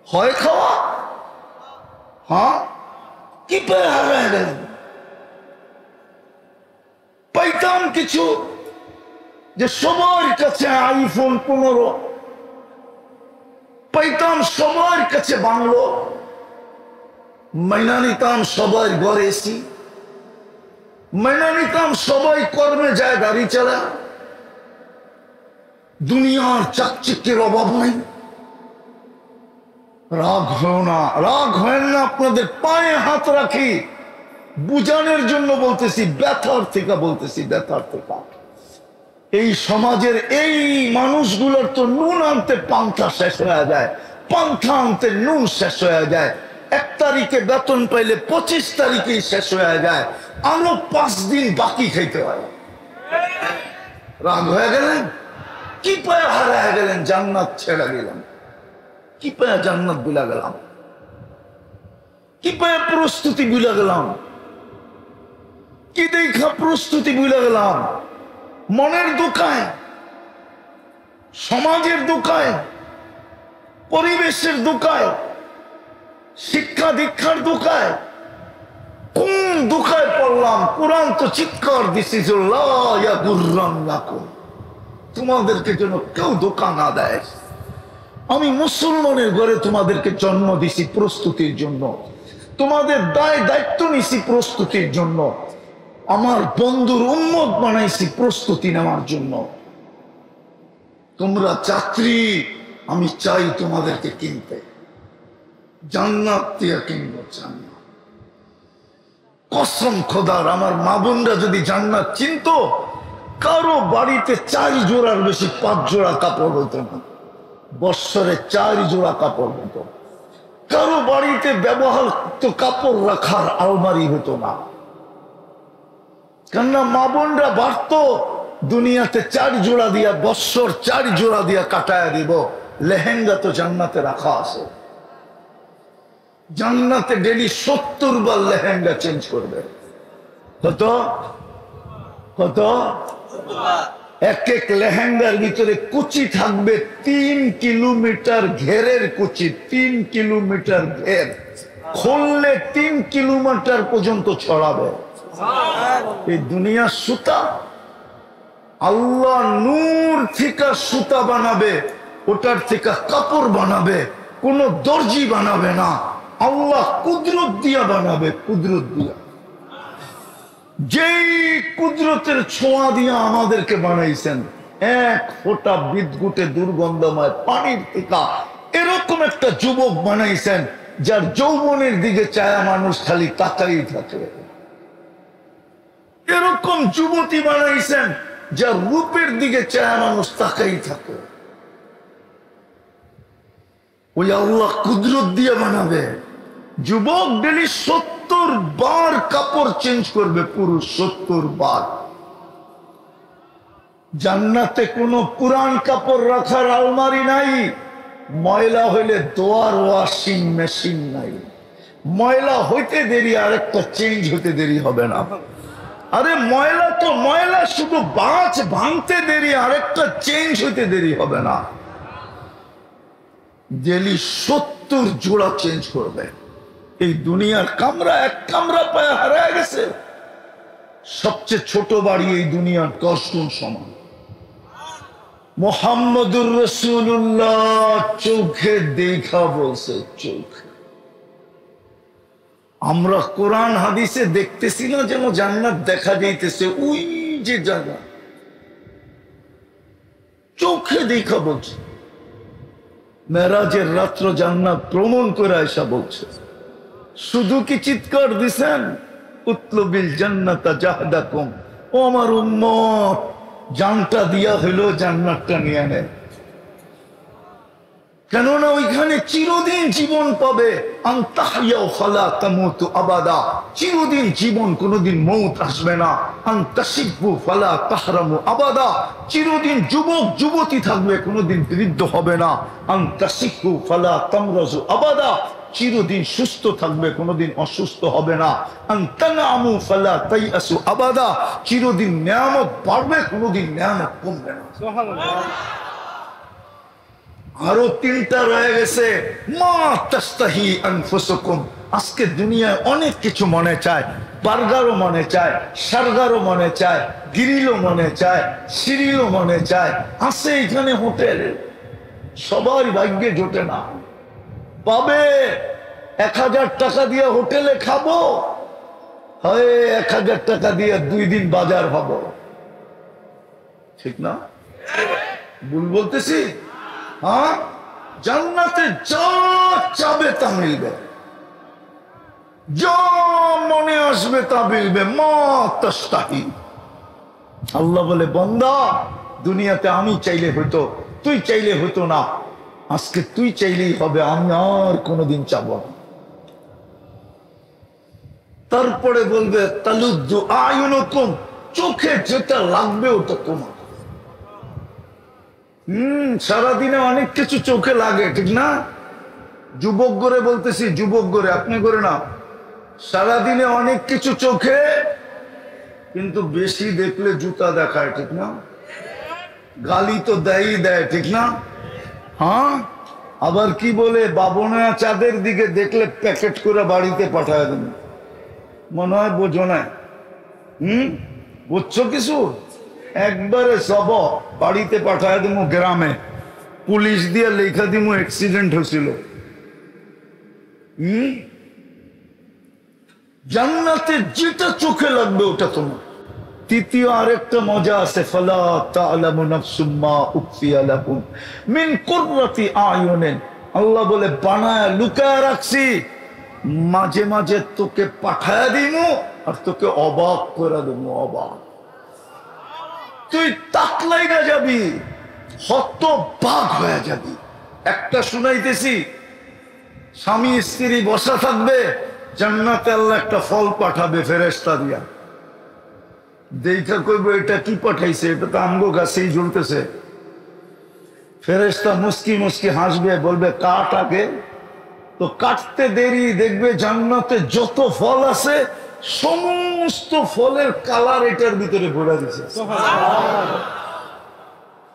হয় খাওয়া। হ্যাঁ, কি পায়ে হারায় গেলেন? পাইতাম কিছু যে সবার কাছে আইফোন 15, পাইতাম সবার কাছে বাংলো, মাইনা নিতাম সবাই ঘরে এসি, মাইনা নিতাম সবাই কর্মে যায় গাড়ি চালা। দুনিয়ার চাকচিক্যের অভাব নাই। রাগ হয় না, রাগ হয় না, আপনাদের পায়ে হাত রাখি, বুঝানোর জন্য বলতেছি, ব্যথার থেকে বলতেছি, ব্যথার থেকে। এই সমাজের এই মানুষগুলোর তো নুন আনতে পান্থা শেষ হয়ে যায়, পান্থা আনতে নুন শেষ হয়ে যায়। 1 তারিখে বেতন পাইলে 25 তারিখেই শেষ হয়ে যায়, আরো 5 দিন বাকি খাইতে হয়। রাগ হয়ে গেলেন? কি পায়ে হারায় গেলেন? জান্নাত ছেড়ে গেলাম, কি পায়ে জান্নাত ভুলা গেলাম, কি পায়ে প্রস্তুতি ভুলা গেলাম, কি দেখা প্রস্তুতি ভুলা গেলাম। মনের দোকায়, সমাজের দোকায়, পরিবেশের দোকায়, শিক্ষা দীক্ষার দোকায়, কোন দোকায় পড়লাম? কোরআন তো চিৎকার দিছি, তোমাদেরকে যেন কেউ ধোঁকা না দেয়। আমি মুসলমানের ঘরে তোমাদেরকে জন্ম দিছি প্রস্তুতির জন্য, তোমাদের দায় দায়িত্ব নিছি প্রস্তুতির জন্য, আমার বন্ধুর উম্মত বানাইছি প্রস্তুতি নেওয়ার জন্য। তোমরা যাত্রী, আমি চাই তোমাদেরকে কিনতে, জান্নাত দিয়ে কিনবো, জান্নাত। কসম খোদার, আমার মা বোনরা যদি জান্নাত চিনতো, কারো বাড়িতে 4 জোড়ার বেশি 5 জোড়া কাপড় হতো না, বৎসরে 4 জোড়া কাপড় হতো। কারো বাড়িতে ব্যবহৃত কাপড় রাখার আলমারি হতো না, কেননা মা বোনরা বাড়ত দুনিয়াতে 4 জোড়া দিয়া, বৎসর 4 জোড়া দিয়া কাটায় দিব। লেহেঙ্গা তো জান্নাতে রাখা আছে, জান্নাতে ডেলি 70 বার লেহেঙ্গা চেঞ্জ করবে। কত কত? এক এক লেহেঙ্গার ভিতরে কুচি থাকবে 3 কিলোমিটার ঘেরের কুচি, 3 কিলোমিটার ঘের, খুললে 3 কিলোমিটার পর্যন্ত ছড়াবে। এই দুনিয়ার সুতা আল্লাহ নূর থেকে সুতা বানাবে, ওটার থেকে কাপড় বানাবে, কোন দর্জি বানাবে না, আল্লাহ কুদরত দিয়া বানাবে, কুদরত দিয়া। যেই কুদরতের ছোঁয়া দিয়া আমাদেরকে বানাইছেন, এক ফোঁটা বিদ্যুটে দুর্গন্ধময় পানির থেকে এরকম একটা যুবক বানাইছেন, যার যৌবনের দিকে চায়া মানুষ খালি তাকাই থাকে। এরকম যুবতী বানাইছেন, যার রূপের দিকে চায়া মানুষ তাকাই থাকে। ওই আল্লাহ কুদরত দিয়ে বানাবে। যুবক ডেলি 70 বার কাপড় চেঞ্জ করবে, পুরুষ 70 বার। জান্নাতে কোনো পুরান কাপড় রাখার আলমারি নাই, ময়লা হইলে দোয়ার ওয়াশিং মেশিন নাই। ময়লা হইতে দেরি, আরেকটা চেঞ্জ হইতে দেরি হবে না। আরে ময়লা তো ময়লা, শুধু বাঁচ ভাঙতে দেরি, আরেকটা চেঞ্জ হইতে দেরি হবে না। ডেলি 70 জোড়া চেঞ্জ করবে। এই দুনিয়ার কামরা, এক কামরা পায়ে হারায় গেছে। সবচেয়ে ছোট বাড়ি এই দুনিয়ার 10 গুণ সমান। মুহাম্মদুর রাসূলুল্লাহ চোখে দেখা বলছে, চোখে। আমরা কোরআন হাদিসে দেখতেছি না যেন জান্নাত দেখা যাইতেছে, ওই যে জান্নাত চোখে দেখা বলছে। মেরাজের রাত্র জান্নাত ভ্রমণ করে আয়সা বলছে। শুধু কি চিৎকার দিছেন, উতলুবিল জান্নাতা জাহদাকুম, ও আমার উম্মত, জানটা দিয়া হইলো জান্নাতটা নিয়ে নেয়। কেননা ওইখানে চিরদিন জীবন পাবে। আনতাহইয়া ফালা তামুতু আবাদা, চিরদিন জীবন, কোনদিন মৌত আসবে না। আনতাশিবু ফালা তাহরামু আবাদা, চিরদিন যুবক যুবতী থাকবে, কোনদিন বৃদ্ধ হবে না। আনতাশিবু ফালা তামরাজু আবাদা, চিরদিন সুস্থ থাকবে, কোনদিন অসুস্থ হবে না। আনতানামু ফালা তাইয়াসু আবাদা, চিরদিন নিয়ামত বাড়বে, কোনদিন নিয়ামত কমবে না। সুবহানাল্লাহ। আরো 3টা রয়ে গেছে। মা তাস্তাহি আনফুসুকুম, আজকে দুনিয়ায় অনেক কিছু মনে চায়। বার্গারও মনে চায়, সার্গারও মনে চায়, গ্রিলও মনে চায়, সিরিলও মনে চায়। আছে এখানে হোটেল, সবার ভাগ্যে জোটে না। পাবে 1000 টাকা দিয়ে হোটেলে খাবো, হয় 1000 টাকা দিয়ে 2 দিন বাজার হবো। ঠিক না? ভুল বলতেছি? হ্যাঁ, জান্নাতে যা চাবে তা মিলবে, যা মনে আসবে তা মিলবে। মা তাস্তাহি। আল্লাহ বলে, বান্দা, দুনিয়াতে আমি চাইলে হইতো, তুই চাইলে হইতো না। আজকে তুই চাইলেই হবে, আমি আর কোনোদিন চাবো না। তারপরে বলবে তালুদ্দু আয়ুনুকুম, চোখে যেটা লাগবে ওটা তোমার। সারাদিনে অনেক কিছু চোখে লাগে, ঠিক না? যুবক করে বলতেছি, যুবক করে, আপনি করে না। সারাদিনে অনেক কিছু চোখে, কিন্তু বেশি দেখলে জুতা দেখায়, ঠিক না? গালি তো দেয় দেয়, ঠিক না? হ্যাঁ, আবার কি বলে, বাবনা চাঁদের দিকে দেখলে প্যাকেট করে বাড়িতে পাঠায় দেন। মনে হয় বোঝো না। বুঝছো কিছু? একবারে সব বাড়িতে পাঠায় দেবো, গ্রামে পুলিশ দিয়ে লেখা দিব অ্যাক্সিডেন্ট হয়েছিল। জান্নাতে যেটা চোখে লাগবে ওটা তোমার। তৃতীয় আরেকটা মজা আছে, ফালা তা'লামু নাফসুম মা উখফিয়া লাহুম মিন কুররাতি আয়ুনিন। আল্লাহ বলে, বানায় লুকায় রাখছি, মাঝে মাঝে তোকে পাঠায় দিমু, আর তোকে অবাক করে দেবো, অবাক। তুই তাকলাই না যাবি, হতবাক হয়ে যাবি। একটা শুনাইতেছি, স্বামী স্ত্রী বসা থাকবে, জান্নাতে আল্লাহ একটা ফল পাঠাবে ফেরেশতা দিয়া। দেখা কইব এটা কি পাঠাইছে, এটা তো আমগো গাছেই ঝুলতেছে। ফেরেশতা মুস্কি মুস্কি হাসবে, বলবে কাট আগে। তো কাটতে দেরি, দেখবে জান্নাতে যত ফল আছে সমস্ত ফলের কালার এটার ভিতরে ভরে দিছে।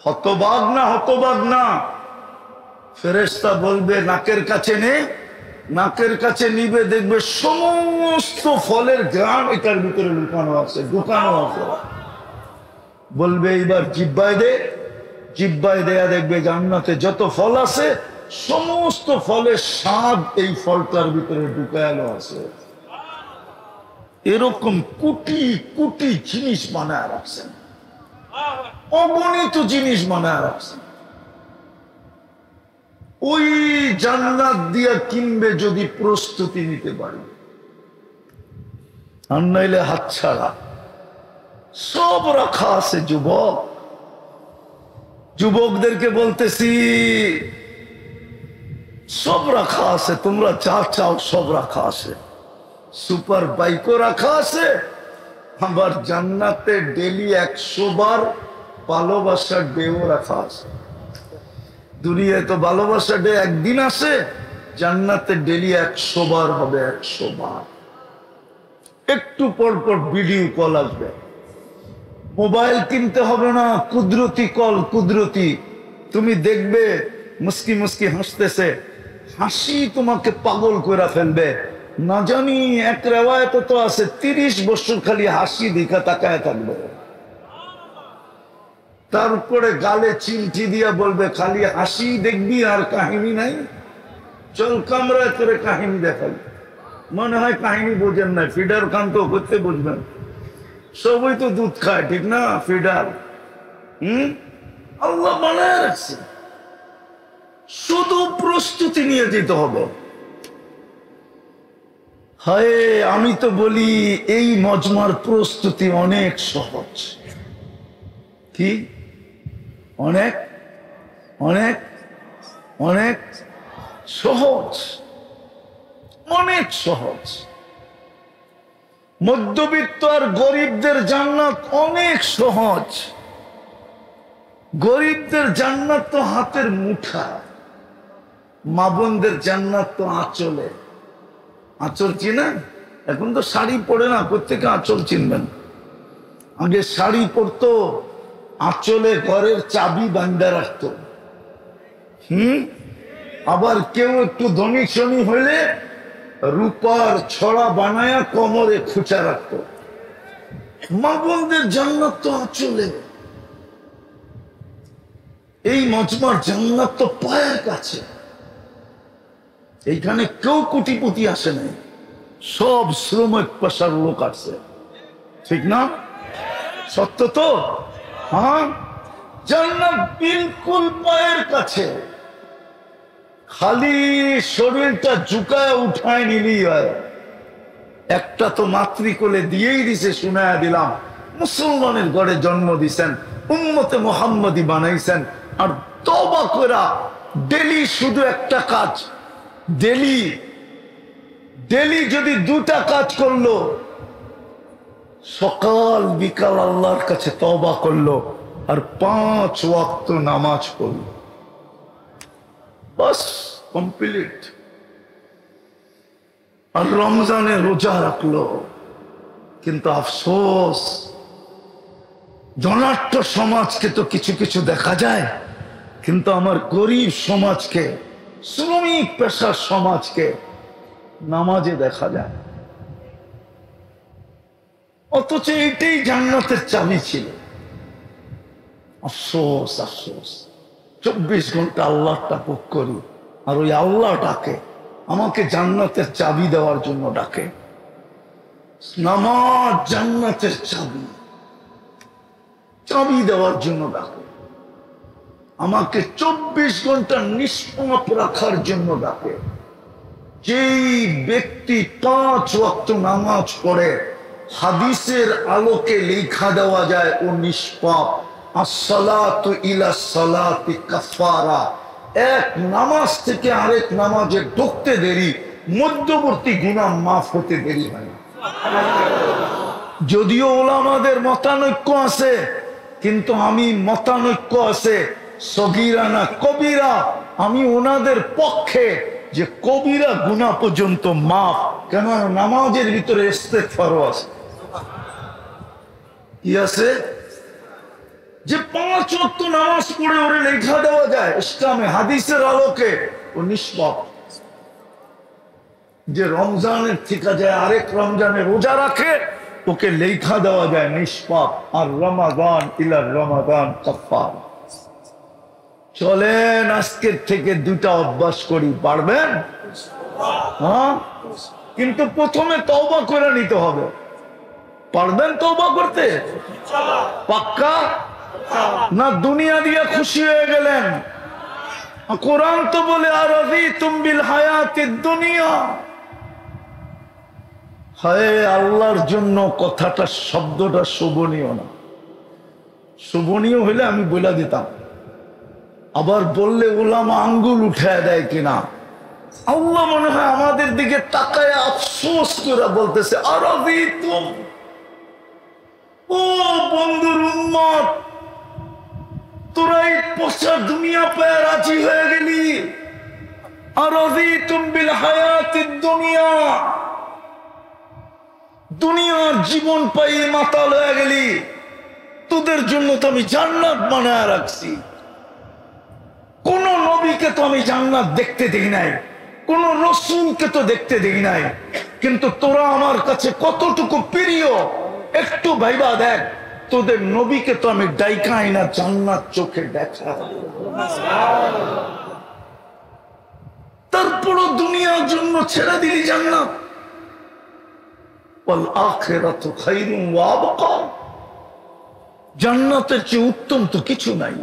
হতবাক না, হতবাক না। ফেরেশতা বলবে নাকের কাছে নে, নাকের কাছে নিবে, দেখবে সমস্ত ফলের ঘ্রাণ এটার ভিতরে লুকানো আছে, ঢুকানো আছে। বলবে এইবার জিহ্বায় দে, জিহ্বায় দেয়া দেখবে জান্নাতে যত ফল আছে সমস্ত ফলের স্বাদ এই ফলটার ভিতরে ঢুকানো আছে। এরকম কোটি কোটি জিনিস বানায় রাখছেন, অগণিত জিনিস বানায় রাখছেন। ওই জান্নাত দিয়া কিনবে যদি প্রস্তুতি নিতে পারি, আর নাইলে হাতছাড়া। সব রাখা আছে যুবক, যুবকদেরকে বলতেছি সব রাখা আছে, তোমরা যা চাও সব রাখা আছে। সুপার বাইকও রাখা আছে, আবার জান্নাতে ডেলি 100 বার ভালোবাসার ডেও রাখা আছে। দুনিয়ায় তো ভালোবাসা ডে একদিন আসে, জান্নাতে ডেলি 100 বার হবে, 100 বার। একটু পর পর ভিডিও কল আসবে। মোবাইল কিনতে হবে না, কুদরতি কল, কুদরতি। তুমি দেখবে মুস্কি মুস্কি হাসতেছে, হাসি তোমাকে পাগল করে ফেলবে। না জানি এক রেওয়ায়ত তো আছে 30 বছর খালি হাসি দেখা তাকায় থাকবে। তারপরে গালে চিমটি দিয়া বলবে খালি হাসি দেখবি আর কাহিনী নাই, চল কামরায় তোরে কাহিনী দেখাই। মনে হয় কাহিনী বোঝেন না, ফিডার খান তো করতে বুঝবেন। সবই তো দুধ খায়, ঠিক না? ফিডার আল্লাহ বানায় রাখছে, শুধু প্রস্তুতি নিয়ে যেতে হবে। হায়, আমি তো বলি এই মজমার প্রস্তুতি অনেক সহজ। কি অনেক অনেক অনেক সহজ, অনেক সহজ। মধ্যবিত্ত আর গরিবদের জান্নাত অনেক সহজ। গরিবদের জান্নাত তো হাতের মুঠা, মা বোনদের জান্নাত তো আঁচলে। আঁচল চিনেন? এখন তো শাড়ি পরে না, কোত্থেকে আঁচল চিনবেন? আগে শাড়ি পরতো, আঁচলে ঘরের চাবি বান্ধা রাখতো। আবার কেউ একটু ধনী শনি হইলে রূপার ছড়া বানায়া কোমরে খুঁচা রাখতো। মা বোনদের জান্নাত তো আঁচলে। এই মজমার জান্নাত তো পায়ের কাছে। এইখানে কেউ কোটিপতি আসে নাই, সব শ্রমিক পেশার লোক আসছে, ঠিক না? সত্য তো? হ্যাঁ, জান্নাত বিলকুল পায়ের কাছে। খালি শরীরটা ঝুঁকায় উঠায় নিলি হয়। একটা তো মাতৃকোলে দিয়েই দিছে, শুনায়া দিলাম। মুসলমানের ঘরে জন্ম দিছেন, উম্মতে মুহাম্মদী বানাইছেন। আর তওবা কইরা ডেলি শুধু একটা কাজ, ডেলি ডেলি যদি 2টা কাজ করলো, সকাল বিকাল আল্লাহর কাছে তওবা করলো, আর 5 ওয়াক্ত নামাজ পড়লো, বাস কমপ্লিট। আর রমজানে রোজা রাখলো। কিন্তু আফসোস, ধনাঢ্য সমাজকে তো কিছু কিছু দেখা যায়, কিন্তু আমার গরিব সমাজকে, শ্রমিক পেশার সমাজকে নামাজে দেখা যায়। অথচ এটাই জান্নাতের চাবি ছিল। আফসোস, আফসোস। 24 ঘন্টা আল্লাহটা ভোগ করি, আর ওই আল্লাহ ডাকে, আমাকে জান্নাতের চাবি দেওয়ার জন্য ডাকে। নামাজ জান্নাতের চাবি, চাবি দেওয়ার জন্য ডাকে। আমাকে 24 ঘন্টা নিষ্পাপ রাখার জন্য ডাকে। যেই ব্যক্তি 5 ওয়াক্ত নামাজ পড়ে, হাদিসের আলোকে লেখা দেওয়া যায় ও নিষ্পাপ। আসসালাতু ইলা সালাতি কাফারা, এক নামাজ থেকে আরেক নামাজে ঢুকতে দেরি, মধ্যবর্তী গুনাহ মাফ হতে দেরি হয় না। যদিও ওলামাদের মতানৈক্য আছে, কিন্তু আমি মতানৈক্য আছে সগীরা না কবিরা, আমি ওনাদের পক্ষে যে কবিরা গুনাহ পর্যন্ত মাফ। কেন? নামাজের ভিতরে ইস্তেগফারও আছে। কি আছে? যে 5 ওয়াক্ত নামাজ পড়ে ওরে লেখা দেওয়া যায় ইসলামে হাদিসের আলোকে ও নিষ্পাপ। যে রমজানের থেকে যায় আরেক রমজানে রোজা রাখে, ওকে লেখা দেওয়া যায় নিষ্পাপ। আর রমাদান ইলা রমাদান কাফারা। চলেন আজকের থেকে 2টা অভ্যাস করি, পারবেন? হ্যাঁ, কিন্তু প্রথমে তওবা করে নিতে হবে। পারবেন তওবা করতে? পাক্কা না? দুনিয়া দিয়ে খুশি হয়ে গেলেন? কোরআন তো বলে আরাযীতুম বিল হায়াতিদ দুনিয়া। হায় আল্লাহর জন্য কথাটা, শব্দটা শোভনীয় না। শোভনীয় হইলে আমি বলে দিতাম, আবার বললে ওলামা আঙ্গুল উঠায় দেয় কিনা। আল্লাহ মনে হয় আমাদের দিকে তাকায় আফসোস করে বলতেছে আরাযীতুম। ও বন্ধুর উম্মত, তোরা এই পচা দুনিয়া পেয়ে রাজি হয়ে গেলি? আরাযীতুম বিল হায়াতিদ দুনিয়া, দুনিয়ার জীবন পাই মাতাল হয়ে গেলি। তোদের জন্য তো আমি জান্নাত বানায় রাখছি। কোন নবীকে তো আমি জান্নাত দেখতে দেখি নাই, কোন রসূলকে তো দেখতে দেখি নাই, কিন্তু তোরা আমার কাছে কতটুকু প্রিয় একটু ভাইবা দেখ। তোদের নবীকে তো আমি ডাইকাই না জান্নাত চোখে দেখা, তারপরও দুনিয়ার জন্য ছেড়ে দিলি জান্নাত। ওয়াল আখিরাতু খায়রুন ওয়া আবকা, জান্নাতের চেয়ে উত্তম তো কিছু নাই।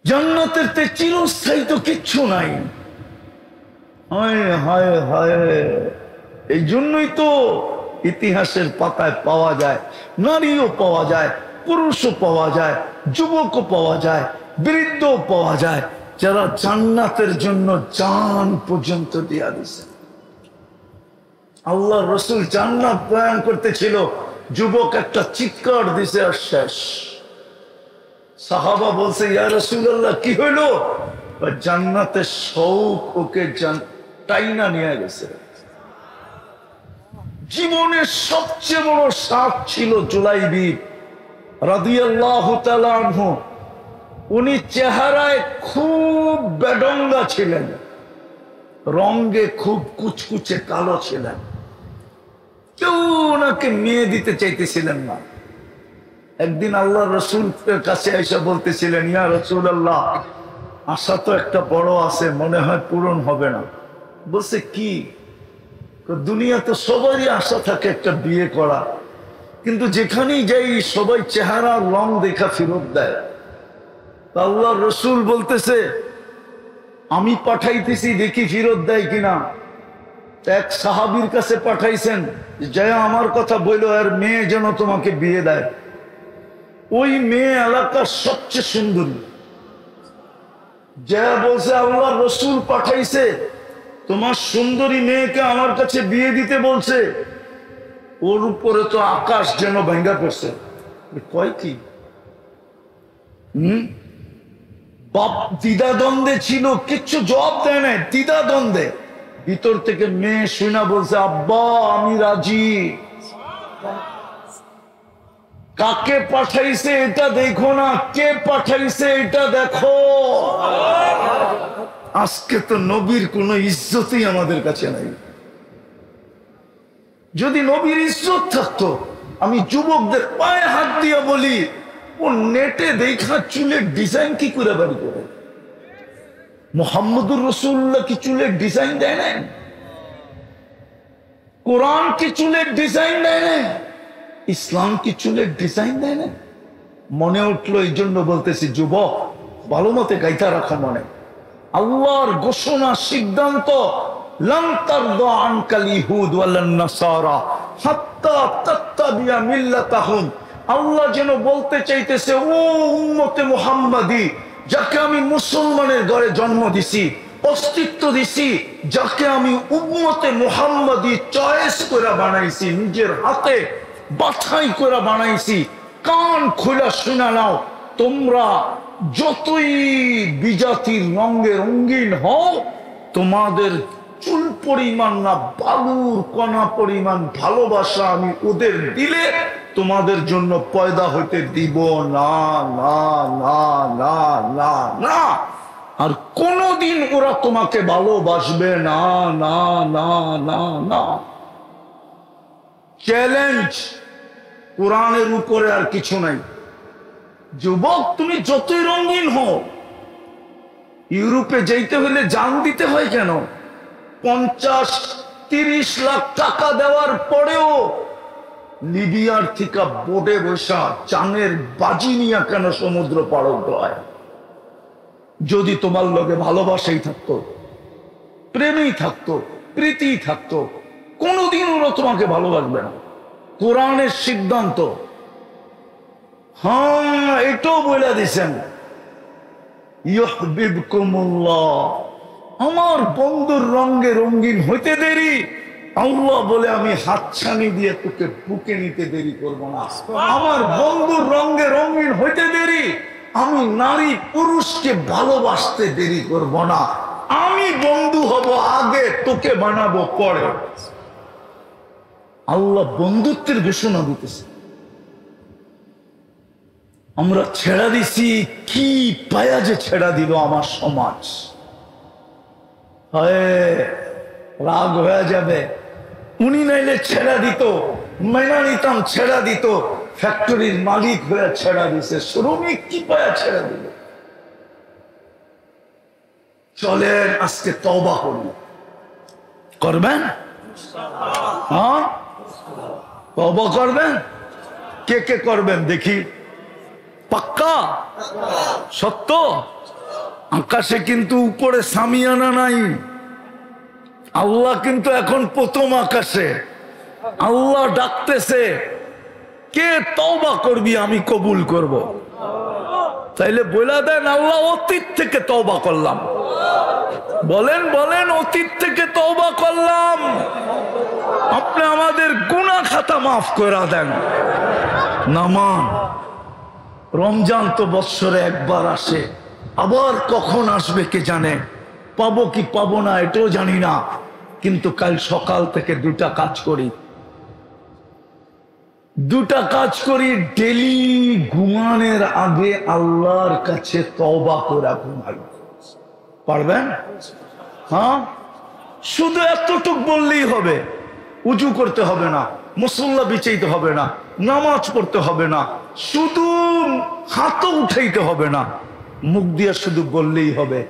জান্নাতের তে চিরস্থায়ী তো কিচ্ছু নাই। হায় হায় হায়, এই জন্যই তো ইতিহাসের পাতায় পাওয়া যায়, নারীও পাওয়া যায়, পুরুষও পাওয়া যায়, যুবকও পাওয়া যায়, বৃদ্ধও পাওয়া যায়, যারা জান্নাতের জন্য জান পর্যন্ত দিয়া দিছে। আল্লাহ রসুল জান্নাত বয়ান করতেছিল, যুবক একটা চিৎকার দিছে আর শেষ। সাহাবা বলছে, ইয়া রাসূলুল্লাহ কি হইলো? জান্নাতের শৌক ওকে টাইনা নিয়ে গেছে। জীবনের সবচেয়ে বড় সাপ ছিল জুলাইবিব রাদিয়াল্লাহু তাআলা আনহু। উনি চেহারায় খুব বেডঙ্গা ছিলেন, রঙে খুব কুচকুচে কালো ছিলেন। কেউ ওনাকে মেয়ে দিতে চাইতেছিলেন না। একদিন আল্লাহ রসুলের কাছে এসে বলতেছিলেন, ইয়া রাসূলুল্লাহ, আশা তো একটা বড় আছে, মনে হয় পূরণ হবে না। বলছে কি? দুনিয়াতে সবারই আশা থাকে একটা বিয়ে করা, কিন্তু যেখানেই যাই সবাই চেহারা রং দেখা ফেরত দেয়। আল্লাহ রসুল বলতেছে, আমি পাঠাইতেছি, দেখি ফেরত দেয় কিনা। এক সাহাবীর কাছে পাঠাইছেন, জয়া আমার কথা বললো, আর মেয়ে যেন তোমাকে বিয়ে দেয়। ওই মেয়ে এলাকার সবচেয়ে সুন্দরী। জয়া বলছে, আল্লাহ রসুল পাঠাইছে, তোমার সুন্দরী মেয়েকে আমার কাছে বিয়ে দিতে বলছে। ওর উপরে তো আকাশ যেন ভেঙ্গা পড়ছে। কয় কি? বাপ দ্বিধাদ্বন্দ্বে ছিল, কিচ্ছু জবাব দেয় নাই, দ্বিধাদ্বন্দ্বে। ভিতর থেকে মেয়ে শুনা বলছে, আব্বা আমি রাজি। কাকে পাঠাইছে এটা দেখো না, কে পাঠাইছে এটা দেখো। আজকে তো নবীর কোন ইজ্জতই আমাদের কাছে নাই। যদি নবীর ইজ্জত থাকতো, আমি যুবকদের পায়ে হাত দিয়া বলি, ও নেটে দেখা চুলের ডিজাইন কি করে বাড়ি করে? মুহাম্মদুর রাসূলুল্লাহ কি চুলের ডিজাইন দেয় না? কোরআন কি চুলের ডিজাইন দেয় না? ইসলাম কি চুলের ডিজাইন দেয় না? মনে উঠলো, এই জন্য বলতেছি, যুবক ভালো মতে গাইতা রাখো মনে। আল্লাহর ঘোষণা সিদ্ধান্ত লান তারদা আনকাল ইহুদ ওয়ালান নাসারা হাত্তা তাত্তাবিয়া মিল্লাতাহুম। আল্লাহ যেন বলতে চাইতেছে, ও উম্মতে মুহাম্মাদি, যাকে আমি মুসলমানের ঘরে জন্ম দিছি, অস্তিত্ব দিছি, যাকে আমি উম্মতে মুহাম্মাদি চয়েস করে বানাইছি, নিজের হাতে বাছাই করে বানাইছি, কান খোলা শুনে নাও, তোমরা যতই বিজাতির রঙে রঙিন হও, তোমাদের চুল পরিমাণ না বালুর কণা পরিমাণ ভালোবাসা আমি ওদের দিলে তোমাদের জন্য পয়দা হইতে দিব না, না, না, না, না, না। আর কোনদিন ওরা তোমাকে ভালোবাসবে না, না, না, না, না। চ্যালেঞ্জ কোরআনের উপরে আর কিছু নাই। যুবক, তুমি যতই রঙিন হও, ইউরোপে যেতে হলে জান দিতে হয় কেন? 50-30 লাখ টাকা দেওয়ার পরেও লিবিয়ার থেকে বোটে বসা চানের বাজি নিয়ে কেন সমুদ্র পার হতে হয়? যদি তোমার লগে ভালোবাসাই থাকতো, প্রেমেই থাকতো, প্রীতি থাকতো, কোনদিন ওরা তোমাকে ভালোবাসবে না। কোরআনের সিদ্ধান্ত। হ্যাঁ, এটাও বলে দিছেন, ইউহিব্বুকুমুল্লাহ, আমার বন্ধুর রঙে রঙিন হইতে দেরি, আল্লাহ বলে আমি হাতছানি দিয়ে তোকে বুকে নিতে দেরি করব না। আমার বন্ধুর রঙে রঙিন হইতে দেরি, আমি নারী পুরুষকে ভালোবাসতে দেরি করব না। আমি বন্ধু হব আগে, তোকে বানাবো পরে। আল্লাহ বন্ধুত্বের ঘোষণা দিতেছে। আমরা ছেড়া দিছি, কি পায়া যে ছেড়া দিল আমার সমাজ। রাগ হয়ে যাবে, উনি নাইলে ছেড়া দিত, মেনা নিতাম ছেড়া দিত, ফ্যাক্টরির মালিক হয়ে ছেড়া দিছে, শ্রমিক কি পায়া ছেড়া দিল। চলেন আজকে তওবা করি। করবেন? হ্যাঁ, তওবা করবেন? কে কে করবেন দেখি? পাক্কা? সত্য? আকাশে কিন্তু উপরে সামিয়ানা নাই। আল্লাহ কিন্তু এখন প্রথম আকাশে। আল্লাহ ডাকতেছে, কে তওবা করবি আমি কবুল করব। তাইলে বলে দেন, আল্লাহ অতীত থেকে তওবা করলাম। বলেন বলেন, অতীত থেকে তওবা করলাম। আপনি আমাদের গুনাহ খাতা মাফ করে দেন। নামান রমজান তো বৎসরে একবার আসে, আবার কখন আসবে কে জানে। পাবো কি পাবো না এটাও জানি না, কিন্তু কাল সকাল থেকে দুটা কাজ করি। ডেলি ঘুমানোর আগে আল্লাহর কাছে তওবা করে ঘুমাই। পারবেন? হ্যাঁ, শুধু এতটুক বললেই হবে। উজু করতে হবে না, মুসল্লা বিছাইতে হবে না, নামাজ পড়তে হবে না, শুধু হাতও উঠাইতে হবে না, মুখ দিয়ে শুধু বললেই হবে,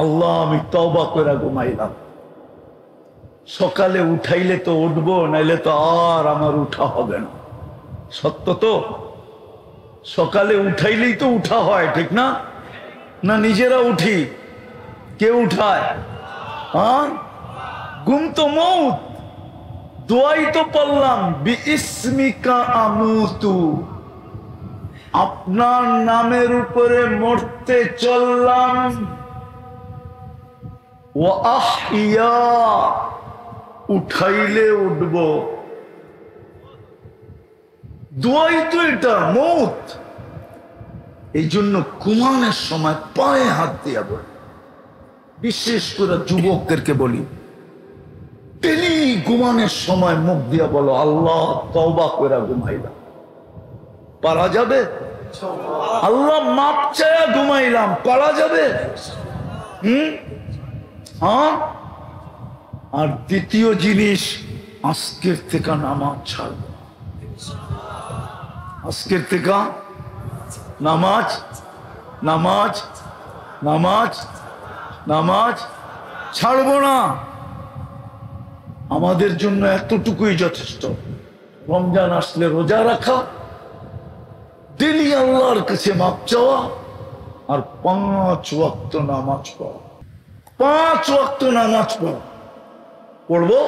আল্লাহ আমি তওবা করে ঘুমাইলাম। সকালে উঠাইলে তো উঠবো, নাইলে তো আর আমার উঠা হবে না। সত্য তো? সকালে উঠাইলেই তো উঠা হয়, ঠিক না? না নিজেরা উঠি? কে উঠায়? হ্যাঁ, ঘুম তো মউত। দোয়াই তো পড়লাম, বিইসমিকা আমুতু, আপনার নামের উপরে মরতে চললাম। ওয়া আহইয়া, উঠাইলে উঠব। দোয়াই তো এটা, মউত। এই জন্য ঘুমানোর সময় পায়ে হাত দিয়া বল। বিশেষ করে যুবকদেরকে বলি, ডেলি ঘুমানোর সময় মুখ দিয়া বলো, আল্লাহ তওবা করে ঘুমাইলাম। পারা যাবে? আল্লাহ মাপ চায়া ঘুমাইলাম। পারা যাবে? হ্যাঁ। আর দ্বিতীয় জিনিস, আজকের থেকে নামাজ ছাড়ব। আজকের থেকে নামাজ নামাজ নামাজ নামাজ ছাড়বো না। আমাদের জন্য এতটুকুই যথেষ্ট। রমজান আসলে রোজা রাখা, ডেলি আল্লাহর কাছে মাপ চাওয়া, আর 5 ওয়াক্ত নামাজ পড়া। 5 ওয়াক্ত নামাজ পড়া। পড়বো?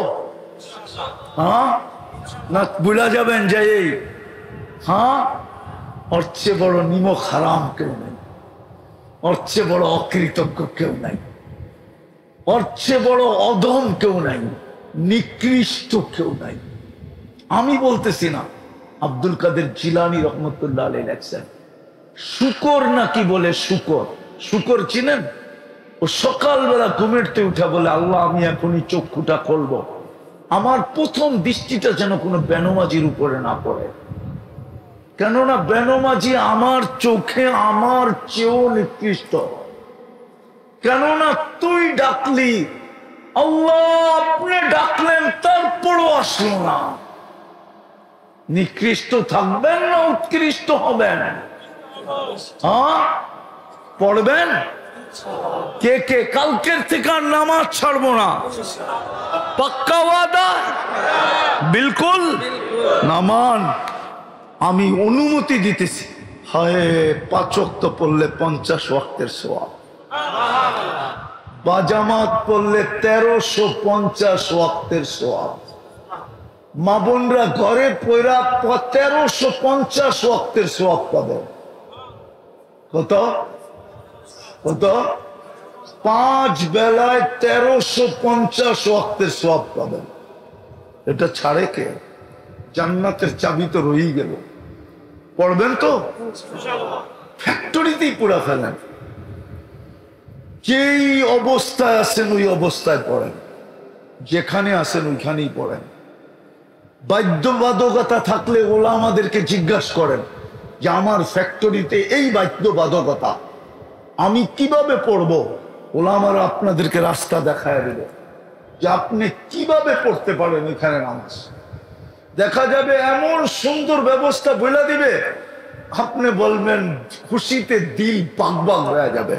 হ্যাঁ না ভুলা যাবেন যে হ্যাঁ? ওর চেয়ে বড় নিমক হারাম কেউ নেই, ওর চেয়ে বড় অকৃতজ্ঞ কেউ নাই, ওর চেয়ে বড় অধম কেউ নাই, নিকৃষ্ট কেউ নাই। আমি বলতেছি না, আব্দুল কাদের জিলানী রহমতুল্লাহ আলাইহি লেখছেন, শুকর নাকি বলে শুকর, শুকর চিনেন? ও সকালবেলা ঘুমেরতে উঠা বলে, আল্লাহ আমি এখনই চক্ষুটা খুলবো, আমার প্রথম দৃষ্টিটা যেন কোনো বেনমাজির উপরে না পড়ে, কেননা বেনমাজি আমার চোখে আমার চেয়েও নিকৃষ্ট। কেননা তুই ডাকলি, আল্লাহ আপনি ডাকলেন, তারপরও আসলো না। নিকৃষ্ট থাকবেন না উৎকৃষ্ট হবেন? হ্যাঁ পড়বেন? কে কে কালকের থেকে আর নামাজ ছাড়বো না? পাক্কা ওয়াদা? বিলকুল নামান। আমি অনুমতি দিতেছি, হায় 5 ওয়াক্ত পড়লে 50 ওয়াক্তের সওয়াব, বাজামাত পড়লে 1350 ওয়াক্তের সওয়াব, মা বোনরা ঘরে পয়রা 1350 ওয়াক্তের সওয়াব পাবে। কত কত? 5 বেলায় 1350 ওয়াক্তের সওয়াব পাবেন। এটা ছাড়ে কে? জান্নাতের চাবি তো রয়েই গেল। পড়বেন তো? ফ্যাক্টরিতেই পুরা ফেলেন। যেই অবস্থায় আছেন ওই অবস্থায় পড়েন, যেখানে আছেন ওইখানেই পড়েন। বাধ্যবাধকতা থাকলে ওলামাদেরকে জিজ্ঞাসা করেন যে আমার ফ্যাক্টরিতে এই বাধ্যবাধকতা, আমি কিভাবে পড়বো? ওলামারা আপনাদেরকে রাস্তা দেখায় দেবে যে আপনি কিভাবে পড়তে পারেন এখানে নামাজ। দেখা যাবে এমন সুন্দর ব্যবস্থা বলে দিবে, আপনি বলবেন খুশিতে দিল বাগ বাগ হয়ে যাবে।